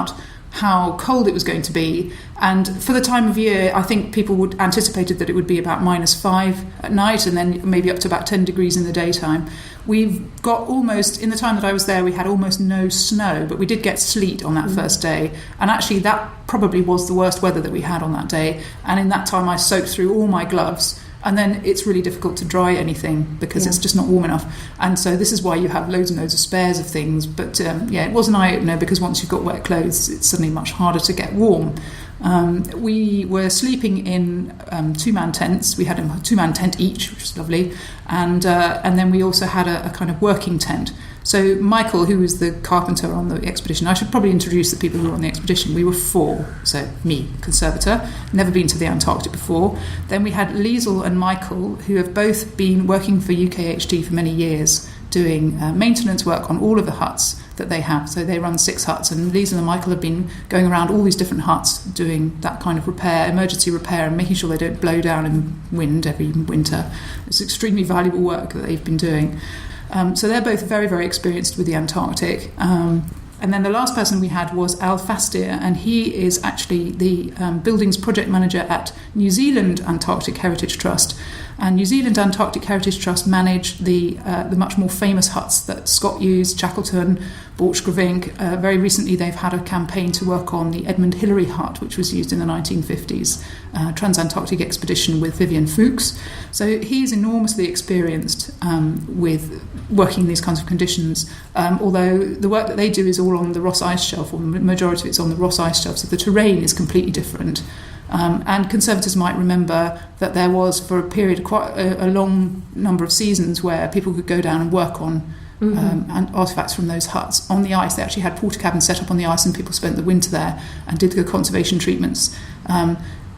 [SPEAKER 6] how cold it was going to be, and for the time of year I think people would anticipated that it would be about -5 at night, and then maybe up to about 10 degrees in the daytime. We've got almost, in the time that I was there, we had almost no snow, but we did get sleet on that first day, and actually that probably was the worst weather that we had on that day. And in that time I soaked through all my gloves, And then it's really difficult to dry anything because it's just not warm enough. And so this is why you have loads and loads of spares of things. But it was an eye-opener because once you've got wet clothes, it's suddenly much harder to get warm. We were sleeping in two-man tents. We had a 2-man tent each, which was lovely. And then we also had a kind of working tent. So Michael, who was the carpenter on the expedition, I should probably introduce the people who were on the expedition. We were 4. So me, conservator, never been to the Antarctic before. Then we had Liesl and Michael, who have both been working for UKHT for many years, doing maintenance work on all of the huts that they have. So they run 6 huts, and Liesl and Michael have been going around all these different huts doing that kind of repair, emergency repair, and making sure they don't blow down in wind every winter. It's extremely valuable work that they've been doing. So they're both very, very experienced with the Antarctic. And then the last person we had was Al Fastier, and he is actually the buildings project manager at New Zealand Antarctic Heritage Trust. And New Zealand Antarctic Heritage Trust manage the much more famous huts that Scott used, Shackleton, Borchgrevink. Very recently they've had a campaign to work on the Edmund Hillary hut, which was used in the 1950s Transantarctic expedition with Vivian Fuchs. So he's enormously experienced with working in these kinds of conditions, although the work that they do is all on the Ross Ice Shelf, or the majority of it's on the Ross Ice Shelf, so the terrain is completely different. And conservators might remember that there was, for a period, quite a long number of seasons where people could go down and work on and artefacts from those huts on the ice. They actually had porta cabins set up on the ice, and people spent the winter there and did the conservation treatments.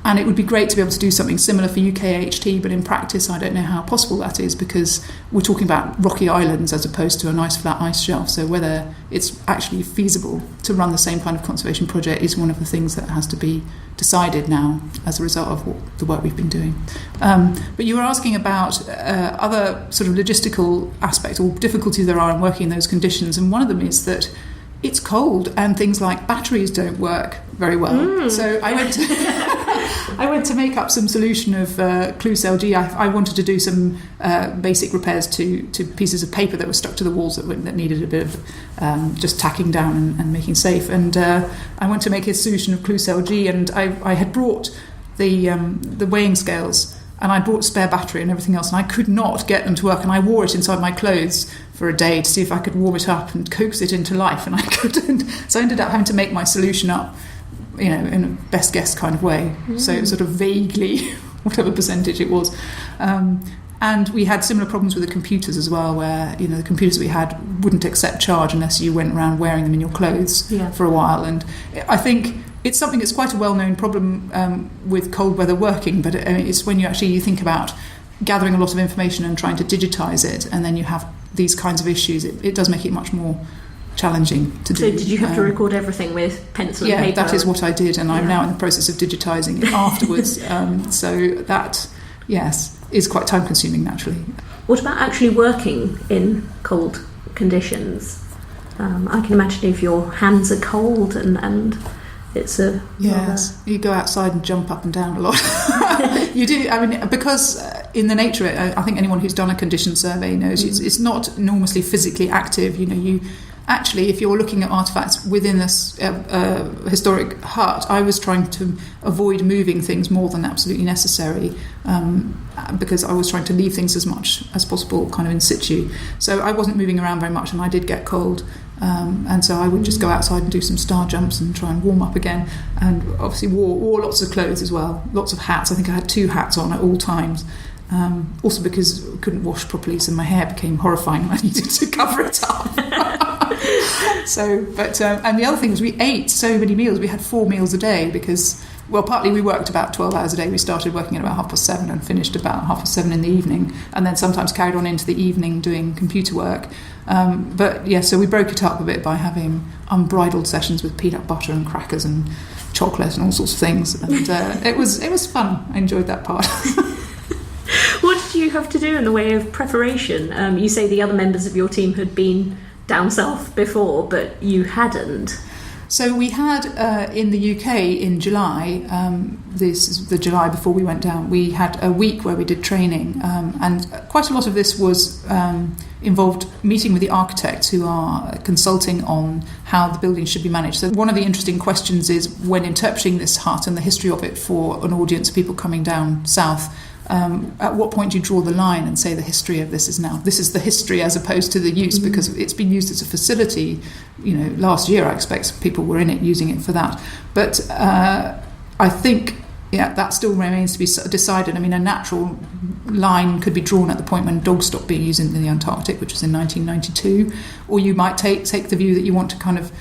[SPEAKER 6] And it would be great to be able to do something similar for UKHT, but in practice I don't know how possible that is, because we're talking about rocky islands as opposed to a nice flat ice shelf. So whether it's actually feasible to run the same kind of conservation project is one of the things that has to be decided now as a result of the work we've been doing. But you were asking about other sort of logistical aspects or difficulties there are in working in those conditions, and one of them is that it's cold and things like batteries don't work very well. So I went to make up some solution of Cluse LG. I wanted to do some basic repairs to pieces of paper that were stuck to the walls that needed a bit of just tacking down and making safe. And I went to make a solution of Cluse LG, and I had brought the weighing scales, and I brought spare battery and everything else, and I could not get them to work, and I wore it inside my clothes for a day to see if I could warm it up and coax it into life, and I couldn't. So I ended up having to make my solution up, in a best guess kind of way. So it was sort of vaguely whatever percentage it was. And we had similar problems with the computers as well, where the computers we had wouldn't accept charge unless you went around wearing them in your clothes for a while. And I think it's something that's quite a well-known problem with cold weather working, but it's when you think about gathering a lot of information and trying to digitise it, and then you have these kinds of issues, it does make it much more challenging to do.
[SPEAKER 5] So did you have to record everything with pencil and paper?
[SPEAKER 6] Yeah, that is what I did, and I'm now in the process of digitising it afterwards. So that, yes, is quite time-consuming, naturally.
[SPEAKER 5] What about actually working in cold conditions? I can imagine if your hands are cold and it's a...
[SPEAKER 6] Yes, you go outside and jump up and down a lot. You do, because in the nature of it, I think anyone who's done a condition survey knows it's not enormously physically active. You actually, if you're looking at artefacts within this historic hut, I was trying to avoid moving things more than absolutely necessary, because I was trying to leave things as much as possible kind of in situ. So I wasn't moving around very much, and I did get cold. And so I would just go outside and do some star jumps and try and warm up again, and obviously wore lots of clothes as well, lots of hats. I think I had 2 hats on at all times, also because I couldn't wash properly, so my hair became horrifying and I needed to cover it up. And the other thing was we ate so many meals. We had 4 meals a day because, well, partly we worked about 12 hours a day. We started working at about 7:30 and finished about 7:30 in the evening, and then sometimes carried on into the evening doing computer work. So we broke it up a bit by having unbridled sessions with peanut butter and crackers and chocolate and all sorts of things. And it was fun. I enjoyed that part.
[SPEAKER 5] What did you have to do in the way of preparation? You say the other members of your team had been down south before, but you hadn't.
[SPEAKER 6] So we had in the UK in July, this is the July before we went down, we had a week where we did training, and quite a lot of this was involved meeting with the architects who are consulting on how the building should be managed. So one of the interesting questions is, when interpreting this hut and the history of it for an audience of people coming down south, at what point do you draw the line and say the history of this is the history as opposed to the use, because it's been used as a facility. Last year I expect people were in it using it for that. But I think that still remains to be decided. I mean, a natural line could be drawn at the point when dogs stopped being used in the Antarctic, which was in 1992, or you might take the view that you want to kind of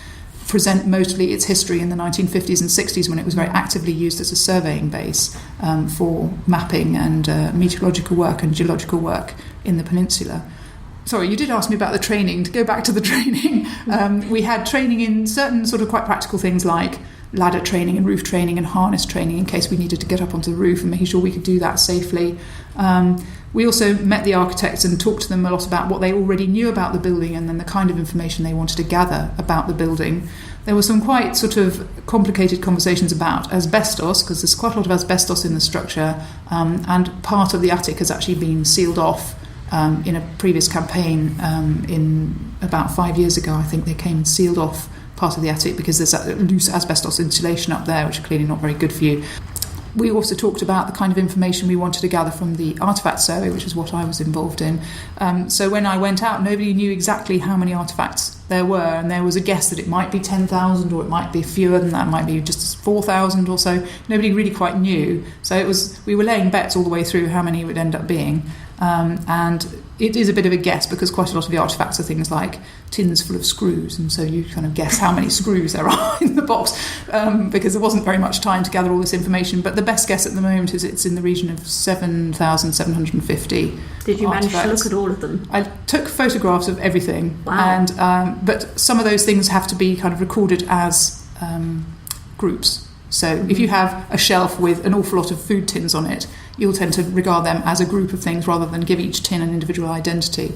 [SPEAKER 6] present mostly its history in the 1950s and 60s, when it was very actively used as a surveying base for mapping and meteorological work and geological work in the peninsula. Sorry, you did ask me about the training. To go back to the training, we had training in certain sort of quite practical things like ladder training and roof training and harness training in case we needed to get up onto the roof, and making sure we could do that safely. We also met the architects and talked to them a lot about what they already knew about the building and then the kind of information they wanted to gather about the building. There were some quite sort of complicated conversations about asbestos, because there's quite a lot of asbestos in the structure, and part of the attic has actually been sealed off in a previous campaign in about 5 years ago. I think they came and sealed off part of the attic because there's that loose asbestos insulation up there, which is clearly not very good for you. We also talked about the kind of information we wanted to gather from the artefact survey, which is what I was involved in. So when I went out, nobody knew exactly how many artefacts there were, and there was a guess that it might be 10,000 or it might be fewer than that, it might be just 4,000 or so. Nobody really quite knew. So we were laying bets all the way through how many it would end up being. And it is a bit of a guess, because quite a lot of the artefacts are things like tins full of screws, and so you kind of guess how many screws there are in the box, because there wasn't very much time to gather all this information. But the best guess at the moment is it's in the region of 7,750.
[SPEAKER 5] Did you manage
[SPEAKER 6] artifacts.
[SPEAKER 5] to look at all of them?
[SPEAKER 6] I took photographs of everything.
[SPEAKER 5] Wow.
[SPEAKER 6] And but some of those things have to be kind of recorded as groups. So if you have a shelf with an awful lot of food tins on it, you'll tend to regard them as a group of things rather than give each tin an individual identity.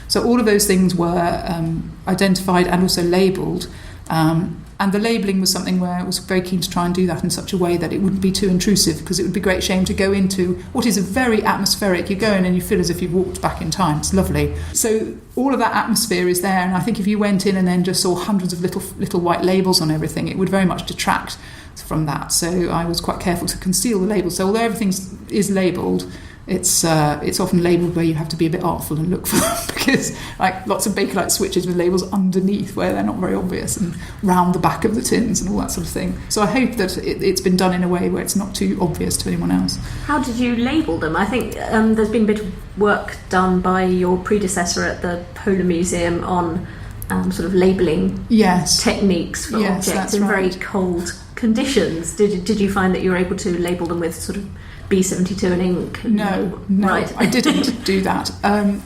[SPEAKER 6] So all of those things were identified and also labelled. And the labelling was something where I was very keen to try and do that in such a way that it wouldn't be too intrusive, because it would be a great shame to go into what is a very atmospheric, you go in and you feel as if you've walked back in time. It's lovely. So all of that atmosphere is there, and I think if you went in and then just saw hundreds of little white labels on everything, it would very much detract from that. So I was quite careful to conceal the labels. So although everything is labelled, it's often labelled where you have to be a bit artful and look for them, because like lots of Bakelite switches with labels underneath where they're not very obvious, and round the back of the tins and all that sort of thing. So I hope that it's been done in a way where it's not too obvious to anyone else.
[SPEAKER 5] How did you label them? I think there's been a bit of work done by your predecessor at the Polar Museum on sort of labelling techniques for objects in very cold conditions. Did you find that you were able to label them with sort of B72 and ink?
[SPEAKER 6] No,
[SPEAKER 5] right.
[SPEAKER 6] I didn't do that.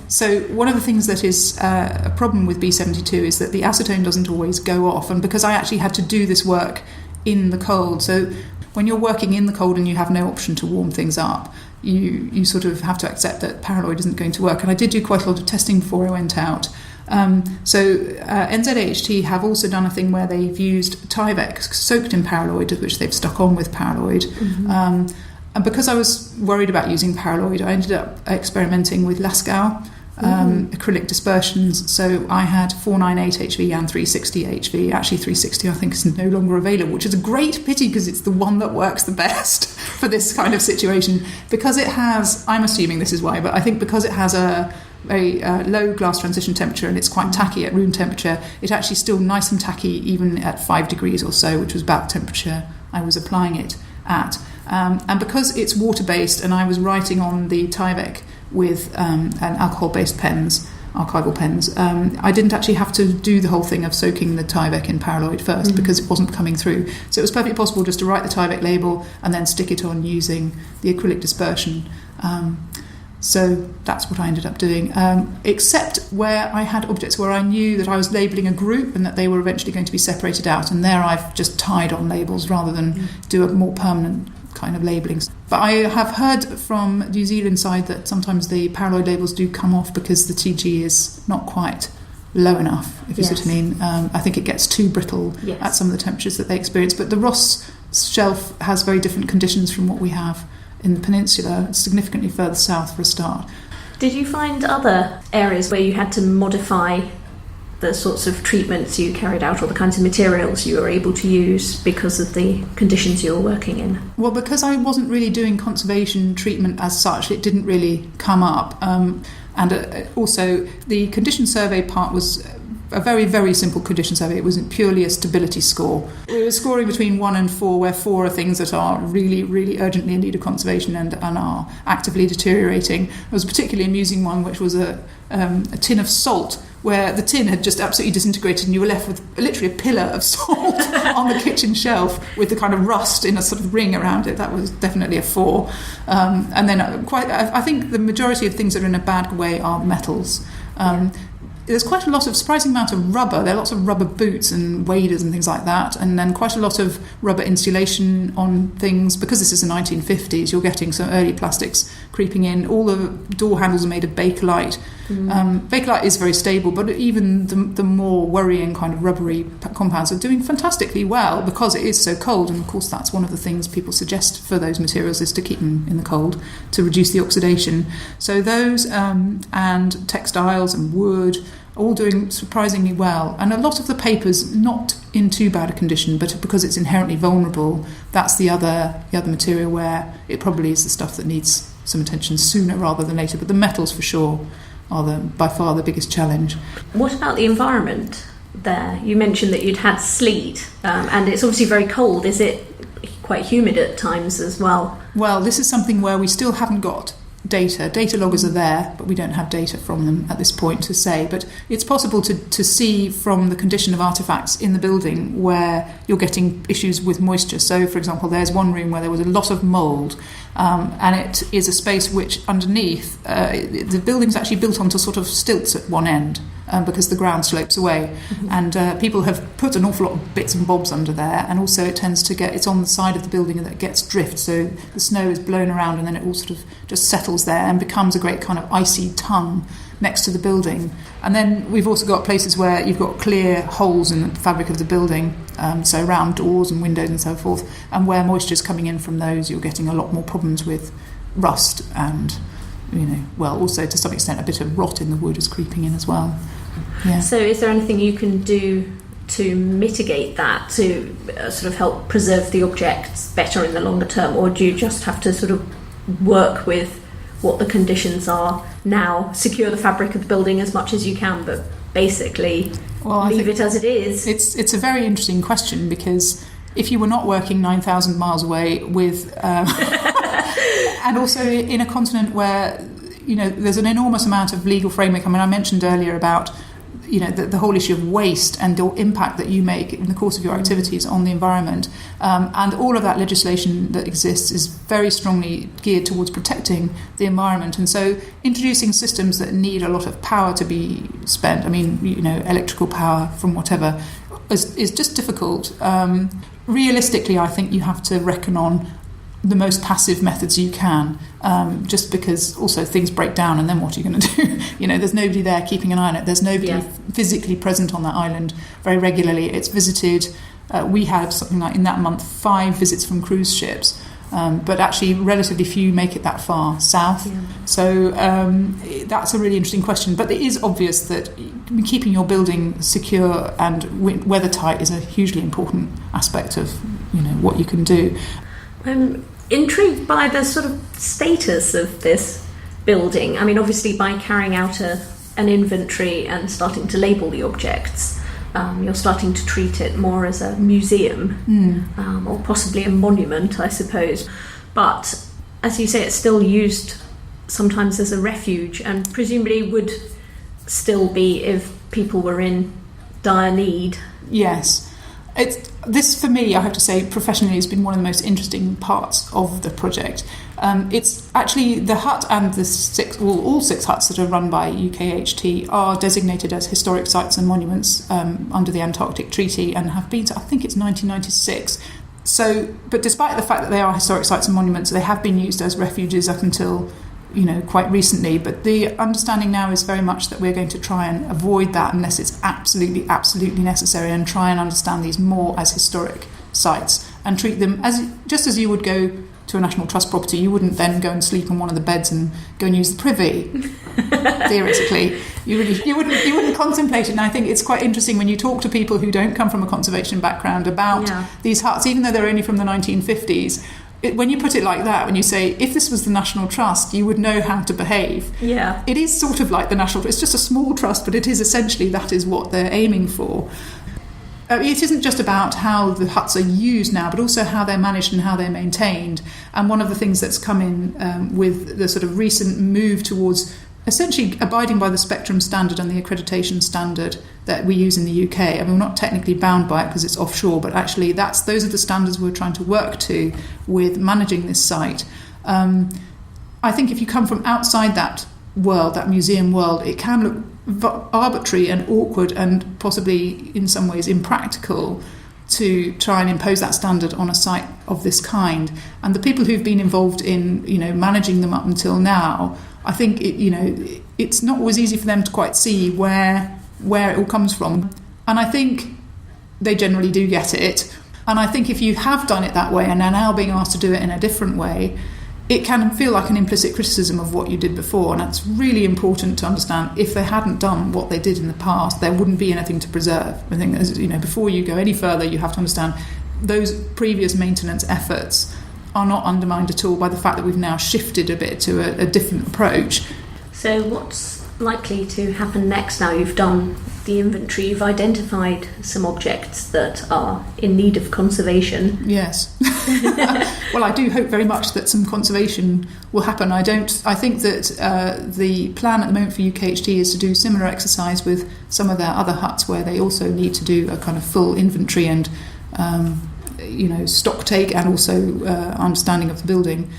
[SPEAKER 6] So one of the things that is a problem with B72 is that the acetone doesn't always go off, and because I actually had to do this work in the cold, so when you're working in the cold and you have no option to warm things up, you sort of have to accept that paraloid isn't going to work. And I did do quite a lot of testing before I went out. NZAHT have also done a thing where they've used Tyvek soaked in paraloid, which they've stuck on with paraloid. Mm-hmm. And because I was worried about using paraloid, I ended up experimenting with Lascaux acrylic dispersions. So I had 498 HV and 360 HV. Actually, 360 I think is no longer available, which is a great pity because it's the one that works the best for this kind of situation. Because it has, I'm assuming this is why, but I think because it has a very low glass transition temperature and it's quite tacky at room temperature, it's actually still nice and tacky even at 5 degrees or so, which was about the temperature I was applying it at. And because it's water-based and I was writing on the Tyvek with an alcohol-based archival pens, I didn't actually have to do the whole thing of soaking the Tyvek in paraloid first because it wasn't coming through. So it was perfectly possible just to write the Tyvek label and then stick it on using the acrylic dispersion. So that's what I ended up doing, except where I had objects where I knew that I was labelling a group and that they were eventually going to be separated out, and there I've just tied on labels rather than do a more permanent kind of labelling. But I have heard from New Zealand side that sometimes the paraloid labels do come off because the TG is not quite low enough, if you see what I mean. I think it gets too brittle at some of the temperatures that they experience. But the Ross shelf has very different conditions from what we have in the peninsula, significantly further south for a start.
[SPEAKER 5] Did you find other areas where you had to modify the sorts of treatments you carried out or the kinds of materials you were able to use because of the conditions you were working in?
[SPEAKER 6] Well, because I wasn't really doing conservation treatment as such, it didn't really come up. And also, the condition survey part was a very, very simple condition survey. It wasn't purely a stability score. We were scoring between 1 and 4, where 4 are things that are really, really urgently in need of conservation and are actively deteriorating. There was a particularly amusing one, which was a tin of salt, where the tin had just absolutely disintegrated and you were left with literally a pillar of salt on the kitchen shelf with the kind of rust in a sort of ring around it. That was definitely a 4. And then I think the majority of things that are in a bad way are metals. There's quite a lot of surprising amount of rubber. There are lots of rubber boots and waders and things like that, and then quite a lot of rubber insulation on things. Because this is the 1950s, you're getting some early plastics creeping in. All the door handles are made of Bakelite. Bakelite is very stable, but even the more worrying kind of rubbery compounds are doing fantastically well because it is so cold. And of course, that's one of the things people suggest for those materials is to keep them in the cold to reduce the oxidation. So those and textiles and wood, all doing surprisingly well. And a lot of the paper's not in too bad a condition, but because it's inherently vulnerable, that's the other material where it probably is the stuff that needs some attention sooner rather than later. But the metals for sure are by far the biggest challenge.
[SPEAKER 5] What about the environment there? You mentioned that you'd had sleet, and it's obviously very cold. Is it quite humid at times as well?
[SPEAKER 6] Well, this is something where we still haven't got data. Data loggers are there, but we don't have data from them at this point to say. But it's possible to see from the condition of artefacts in the building where you're getting issues with moisture. So, for example, there's one room where there was a lot of mould, and it is a space which underneath, the building's actually built onto sort of stilts at one end. Because the ground slopes away, and people have put an awful lot of bits and bobs under there, and also it tends to it's on the side of the building that gets drift, so the snow is blown around and then it all sort of just settles there and becomes a great kind of icy tongue next to the building. And then we've also got places where you've got clear holes in the fabric of the building, so around doors and windows and so forth, and where moisture's coming in from those, you're getting a lot more problems with rust and, also to some extent a bit of rot in the wood is creeping in as well. Yeah.
[SPEAKER 5] So is there anything you can do to mitigate that, to sort of help preserve the objects better in the longer term, or do you just have to sort of work with what the conditions are now, secure the fabric of the building as much as you can, but basically leave it as it is?
[SPEAKER 6] It's a very interesting question, because if you were not working 9,000 miles away with... and also in a continent where, there's an enormous amount of legal framework. I mean, I mentioned earlier about, the whole issue of waste and the impact that you make in the course of your activities on the environment. And all of that legislation that exists is very strongly geared towards protecting the environment. And so introducing systems that need a lot of power to be spent, electrical power from whatever, is just difficult. Realistically, I think you have to reckon on the most passive methods you can, just because also things break down, and then what are you going to do? There's nobody there keeping an eye on it. There's nobody physically present on that island very regularly. It's visited. We had something like in that month 5 visits from cruise ships, but actually relatively few make it that far south. Yeah. So that's a really interesting question. But it is obvious that keeping your building secure and weather tight is a hugely important aspect of what you can do.
[SPEAKER 5] I'm intrigued by the sort of status of this building. I mean, obviously by carrying out an inventory and starting to label the objects, you're starting to treat it more as a museum, or possibly a monument, I suppose. But as you say, it's still used sometimes as a refuge, and presumably would still be if people were in dire need.
[SPEAKER 6] Yes. This, for me, I have to say, professionally, has been one of the most interesting parts of the project. It's actually the hut and all 6 huts that are run by UKHT are designated as historic sites and monuments under the Antarctic Treaty, and have been to, I think it's 1996. So, but despite the fact that they are historic sites and monuments, they have been used as refuges up until quite recently. But the understanding now is very much that we're going to try and avoid that unless it's absolutely necessary, and try and understand these more as historic sites and treat them just as you would go to a National Trust property, you wouldn't then go and sleep on one of the beds and go and use the privy. Theoretically, you wouldn't contemplate it. And I think it's quite interesting when you talk to people who don't come from a conservation background about these huts, even though they're only from the 1950s. When you put it like that, when you say, if this was the National Trust, you would know how to behave.
[SPEAKER 5] Yeah.
[SPEAKER 6] It is sort of like the National Trust. It's just a small trust, but it is essentially, that is what they're aiming for. It isn't just about how the huts are used now, but also how they're managed and how they're maintained. And one of the things that's come in with the sort of recent move towards essentially abiding by the Spectrum standard and the accreditation standard that we use in the UK. I mean, we're not technically bound by it because it's offshore, but actually those are the standards we're trying to work to with managing this site. I think if you come from outside that world, that museum world, it can look arbitrary and awkward and possibly in some ways impractical to try and impose that standard on a site of this kind. And the people who've been involved in, managing them up until now, I think it's not always easy for them to quite see where it all comes from. And I think they generally do get it. And I think if you have done it that way and are now being asked to do it in a different way, it can feel like an implicit criticism of what you did before. And it's really important to understand, if they hadn't done what they did in the past, there wouldn't be anything to preserve. I think, before you go any further, you have to understand those previous maintenance efforts are not undermined at all by the fact that we've now shifted a bit to a different approach.
[SPEAKER 5] So what's likely to happen next now you've done the inventory, you've identified some objects that are in need of conservation?
[SPEAKER 6] Yes. Well, I do hope very much that some conservation will happen. I think that the plan at the moment for UKHT is to do similar exercise with some of their other huts where they also need to do a kind of full inventory and stock take and also understanding of the building.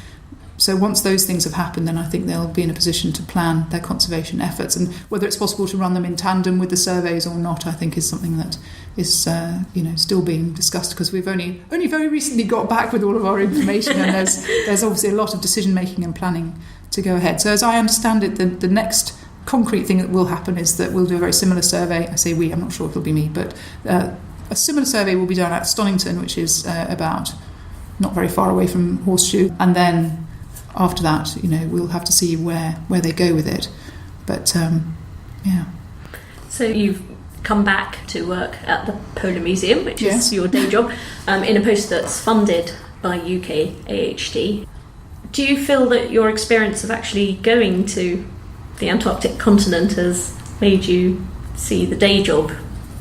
[SPEAKER 6] So once those things have happened, then I think they'll be in a position to plan their conservation efforts. And whether it's possible to run them in tandem with the surveys or not, I think is something that is still being discussed, because we've only very recently got back with all of our information, and there's obviously a lot of decision making and planning to go ahead. So as I understand it, the next concrete thing that will happen is that we'll do a very similar survey. I say we, I'm not sure it'll be me, but a similar survey will be done at Stonington, which is about not very far away from Horseshoe, and then after that, we'll have to see where they go with it. But yeah.
[SPEAKER 5] So you've come back to work at the Polar Museum, which is your day job, in a post that's funded by UKAHT. Do you feel that your experience of actually going to the Antarctic continent has made you see the day job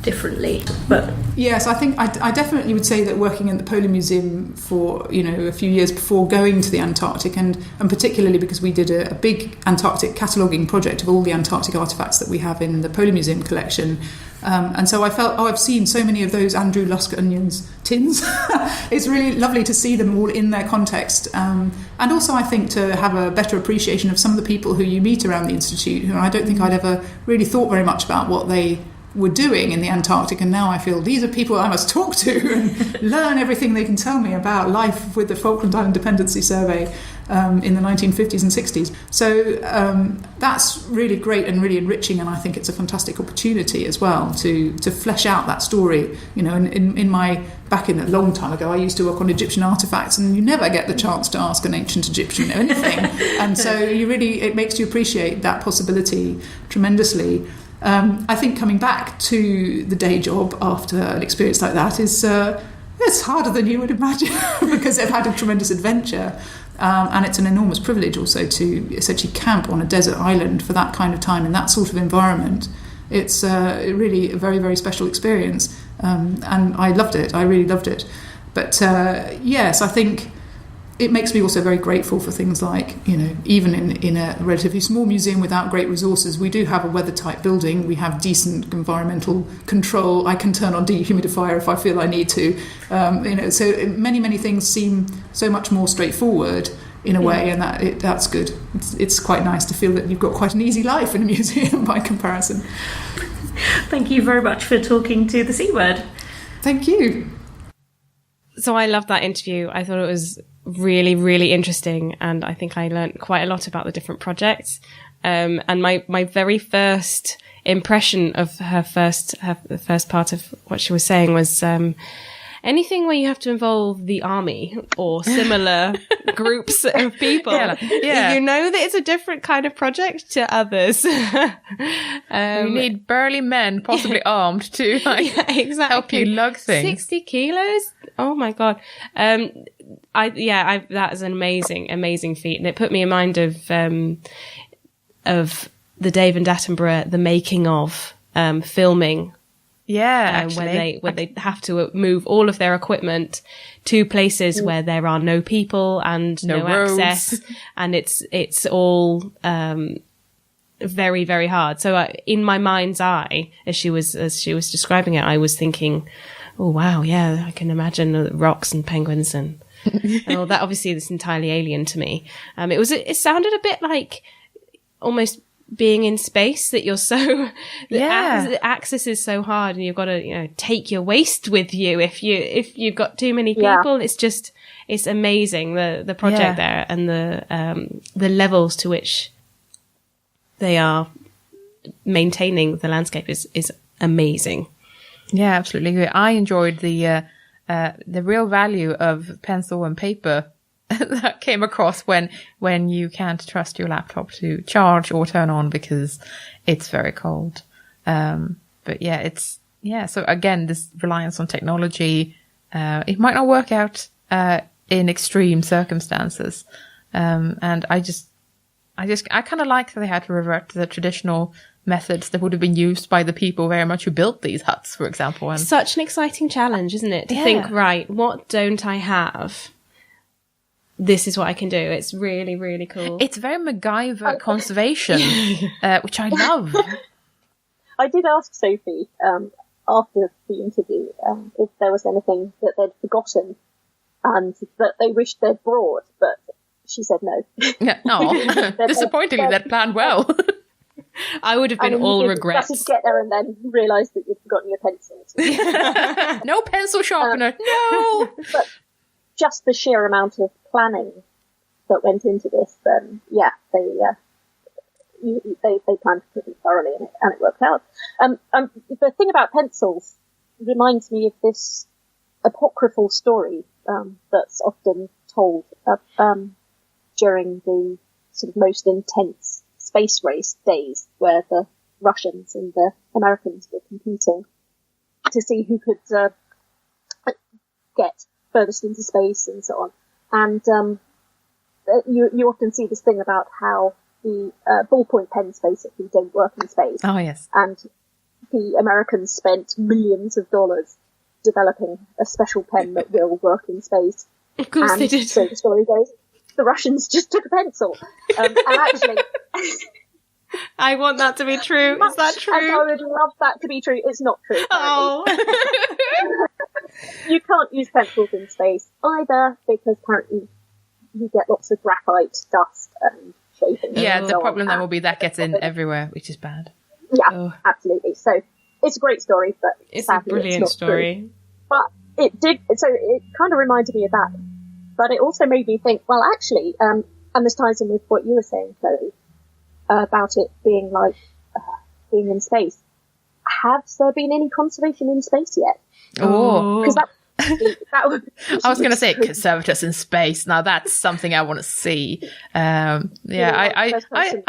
[SPEAKER 5] differently? But
[SPEAKER 6] yes, I think I definitely would say that working at the Polar Museum for a few years before going to the Antarctic, and particularly because we did a big Antarctic cataloguing project of all the Antarctic artefacts that we have in the Polar Museum collection, and so I felt, I've seen so many of those Andrew Lusk Onions tins. It's really lovely to see them all in their context, and also I think to have a better appreciation of some of the people who you meet around the Institute, who I don't think I'd ever really thought very much about what they were doing in the Antarctic, and now I feel these are people I must talk to and learn everything they can tell me about life with the Falkland Island Dependency Survey in the 1950s and 60s. So that's really great and really enriching, and I think it's a fantastic opportunity as well to flesh out that story. In my back in a long time ago, I used to work on Egyptian artefacts, and you never get the chance to ask an ancient Egyptian anything, and so it makes you appreciate that possibility tremendously. I think coming back to the day job after an experience like that is it's harder than you would imagine because they've had a tremendous adventure, and it's an enormous privilege also to essentially camp on a desert island for that kind of time in that sort of environment. It's really a very, very special experience, and I loved it. I really loved it. But yes, I think it makes me also very grateful for things like, even in a relatively small museum without great resources, we do have a weather-tight building. We have decent environmental control. I can turn on dehumidifier if I feel I need to. So many, many things seem so much more straightforward in a way, and that's good. It's quite nice to feel that you've got quite an easy life in a museum by comparison.
[SPEAKER 5] Thank you very much for talking to the C Word.
[SPEAKER 6] Thank you.
[SPEAKER 2] So I loved that interview. I thought it was really, really interesting, and I think I learned quite a lot about the different projects. And my very first impression of the first part of what she was saying was anything where you have to involve the army or similar groups of people, you know that it's a different kind of project to others.
[SPEAKER 1] You need burly men, possibly armed, to help you lug things.
[SPEAKER 2] 60 kilos? Oh my God. That is an amazing feat. And it put me in mind of the Dave and Attenborough, the making of, filming.
[SPEAKER 1] Yeah,
[SPEAKER 2] when they have to move all of their equipment to places where there are no people and no access, and it's all very, very hard. So in my mind's eye, as she was describing it, I was thinking, oh wow, yeah, I can imagine the rocks and penguins and well, that obviously is entirely alien to me. It sounded a bit like almost being in space, that you're so the access is so hard, and you've got to take your waste with you if you've got too many people. It's amazing the project there, and the levels to which they are maintaining the landscape is amazing.
[SPEAKER 1] Yeah, absolutely. I enjoyed the real value of pencil and paper that came across when you can't trust your laptop to charge or turn on because it's very cold. But so again, this reliance on technology, it might not work out in extreme circumstances. And I kind of like that they had to revert to the traditional methods that would have been used by the people very much who built these huts, for example. And
[SPEAKER 2] such an exciting challenge, isn't it? To think, right, what don't I have? This is what I can do. It's really, really cool.
[SPEAKER 1] It's very MacGyver conservation, which I love.
[SPEAKER 3] I did ask Sophie after the interview if there was anything that they'd forgotten and that they wished they'd brought, but she said no.
[SPEAKER 1] Yeah. Oh, disappointingly, they'd planned well.
[SPEAKER 2] I would have been all regrets.
[SPEAKER 3] Just get there and then realise that you'd forgotten your pencils.
[SPEAKER 1] No pencil sharpener. No.
[SPEAKER 3] But just the sheer amount of planning that went into this, they planned pretty thoroughly, and it worked out. The thing about pencils reminds me of this apocryphal story that's often told during the sort of most intense space race days, where the Russians and the Americans were competing to see who could get furthest into space and so on. And you often see this thing about how the ballpoint pens basically don't work in space.
[SPEAKER 1] Oh, yes.
[SPEAKER 3] And the Americans spent millions of dollars developing a special pen that will work in space.
[SPEAKER 2] Of course they did.
[SPEAKER 3] So the story goes, the Russians just took a pencil. And actually...
[SPEAKER 2] I want that to be true. Is that true?
[SPEAKER 3] And I would love that to be true. It's not true.
[SPEAKER 2] Oh.
[SPEAKER 3] You can't use pencils in space either, because apparently you get lots of graphite dust and shaping.
[SPEAKER 1] Yeah, the problem then will be that gets in everywhere, which is bad.
[SPEAKER 3] Yeah, absolutely. So it's a great story, but
[SPEAKER 2] it's a brilliant story.
[SPEAKER 3] True. But it kind of reminded me of that. But it also made me think, well, actually, and this ties in with what you were saying, Chloe, about it being like being in space. Has there been any conservation in space yet?
[SPEAKER 1] Oh,
[SPEAKER 3] because that would.
[SPEAKER 1] I was going to say Conservators in space. Now that's something I want to see. I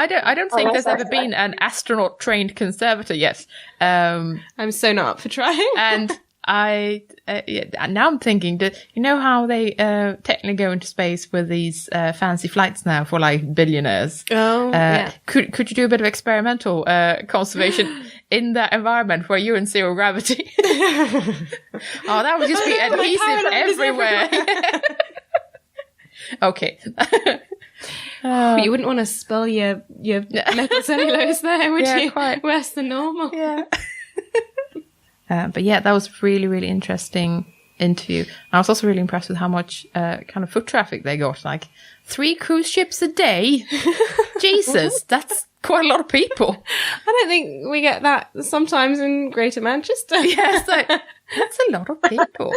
[SPEAKER 1] don't think there's ever been an astronaut trained conservator yet.
[SPEAKER 2] I'm so not up for trying.
[SPEAKER 1] And now I'm thinking that, you know how they technically go into space with these fancy flights now for like billionaires.
[SPEAKER 2] Yeah.
[SPEAKER 1] Could you do a bit of experimental conservation in that environment where you're in zero gravity? Oh, that would just be adhesive everywhere. Okay.
[SPEAKER 2] You wouldn't want to spill your metal cellulose there, would you?
[SPEAKER 1] Quite.
[SPEAKER 2] Worse than normal.
[SPEAKER 1] Yeah. But yeah, that was really, really interesting interview. I was also really impressed with how much kind of foot traffic they got. Like 3 cruise ships a day. Jesus, that's quite a lot of people.
[SPEAKER 2] I don't think we get that sometimes in Greater Manchester.
[SPEAKER 1] Yes, that's a lot of people.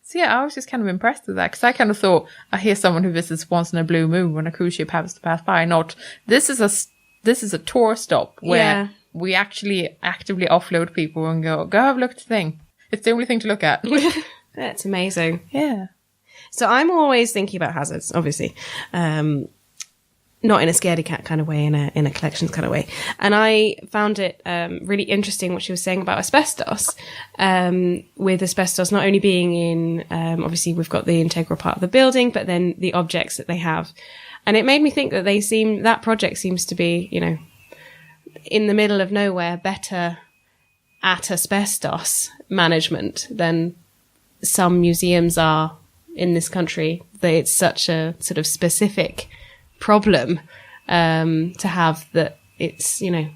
[SPEAKER 1] So yeah, I was just kind of impressed with that, because I kind of thought, I hear someone who visits once in a blue moon when a cruise ship happens to pass by. Not this is a tour stop where we actually actively offload people and go have a look at the thing. It's the only thing to look at.
[SPEAKER 2] That's amazing.
[SPEAKER 1] Yeah.
[SPEAKER 2] So I'm always thinking about hazards, obviously. Not in a scaredy cat kind of way, in a collections kind of way. And I found it really interesting what she was saying about asbestos. With asbestos not only being in, obviously we've got the integral part of the building, but then the objects that they have. And it made me think that that project seems to be, you know, in the middle of nowhere, better at asbestos management than some museums are in this country. That it's such a sort of specific problem to have, that it's, you know,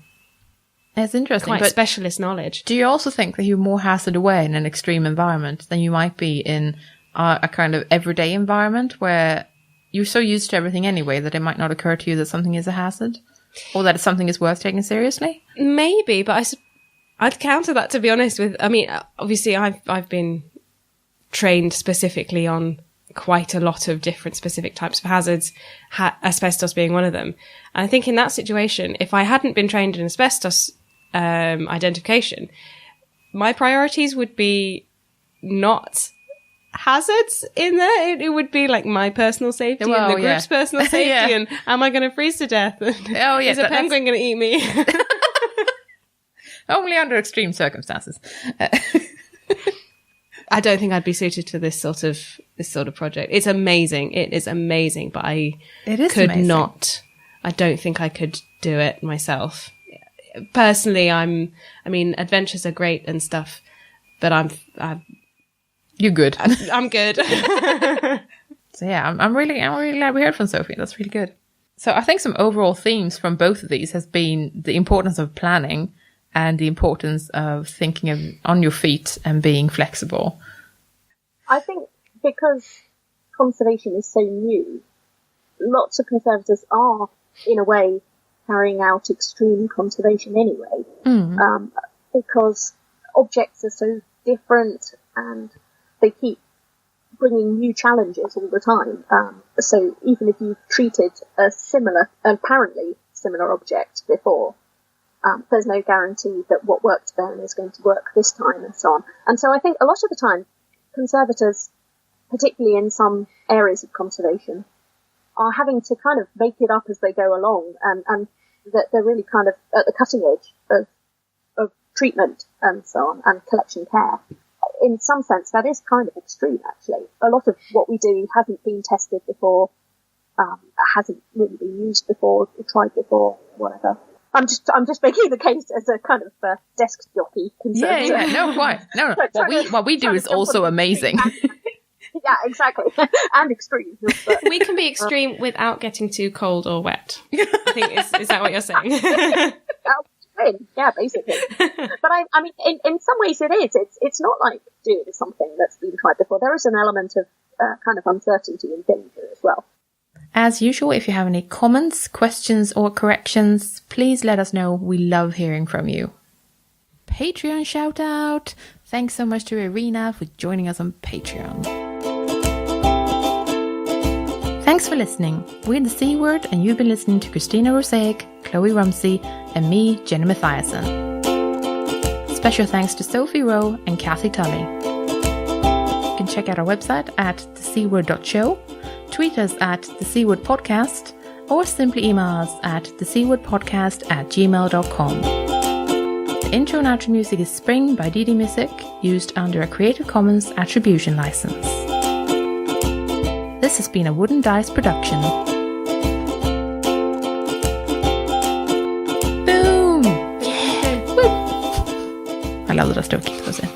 [SPEAKER 1] it's interesting,
[SPEAKER 2] quite
[SPEAKER 1] but
[SPEAKER 2] specialist knowledge.
[SPEAKER 1] Do you also think that you're more hazard aware in an extreme environment than you might be in a kind of everyday environment where you're so used to everything anyway that it might not occur to you that something is a hazard, or that something is worth taking seriously?
[SPEAKER 2] Maybe, but I'd counter that, to be honest with, I mean, obviously I've been trained specifically on quite a lot of different specific types of hazards, asbestos being one of them. And I think in that situation, if I hadn't been trained in asbestos identification, my priorities would be not hazards in there. It would be like my personal safety and the group's personal safety, and am I going to freeze to death? Is a penguin going to eat me?
[SPEAKER 1] Only under extreme circumstances.
[SPEAKER 2] I don't think I'd be suited to this sort of project. It's amazing. It is amazing, but I don't think I could do it myself. Personally, I mean, adventures are great and stuff, but
[SPEAKER 1] you're good.
[SPEAKER 2] I'm good.
[SPEAKER 1] So yeah, I'm really glad we heard from Sophie. That's really good. So I think some overall themes from both of these has been the importance of planning and the importance of thinking on your feet and being flexible.
[SPEAKER 3] I think because conservation is so new, lots of conservators are, in a way, carrying out extreme conservation anyway, because objects are so different and they keep bringing new challenges all the time. So even if you've treated a apparently similar object before, there's no guarantee that what worked then is going to work this time, and so on. And so I think a lot of the time, conservators, particularly in some areas of conservation, are having to kind of make it up as they go along, and that they're really kind of at the cutting edge of treatment and so on, and collection care. In some sense, that is kind of extreme, actually. A lot of what we do hasn't been tested before, hasn't really been used before, or tried before, whatever. I'm just making the case as a kind of desk jockey conservator.
[SPEAKER 1] Yeah, no, quite. No. What we do is also amazing.
[SPEAKER 3] Yeah, exactly. And extreme.
[SPEAKER 2] We can be extreme without getting too cold or wet. I think, is that what you're saying?
[SPEAKER 3] Yeah, basically. But I mean, in some ways it is. It's not like doing something that's been tried before. There is an element of kind of uncertainty and danger as well.
[SPEAKER 1] As usual, if you have any comments, questions or corrections, please let us know. We love hearing from you. Patreon shout out. Thanks so much to Irina for joining us on Patreon. Thanks for listening. We're the C Word, and you've been listening to Christina Rosaic, Chloe Rumsey, and me, Jenny Mathiasen. Special thanks to Sophie Rowe and Cathy Tully. You can check out our website at thecword.show, tweet us at the C Word Podcast, or simply email us at thecwordpodcast@gmail.com. The intro and outro music is Spring by Didi Music, used under a Creative Commons Attribution license. This has been a Wooden Dice production. Boom! Yeah! Woo! I love that I still keep those in.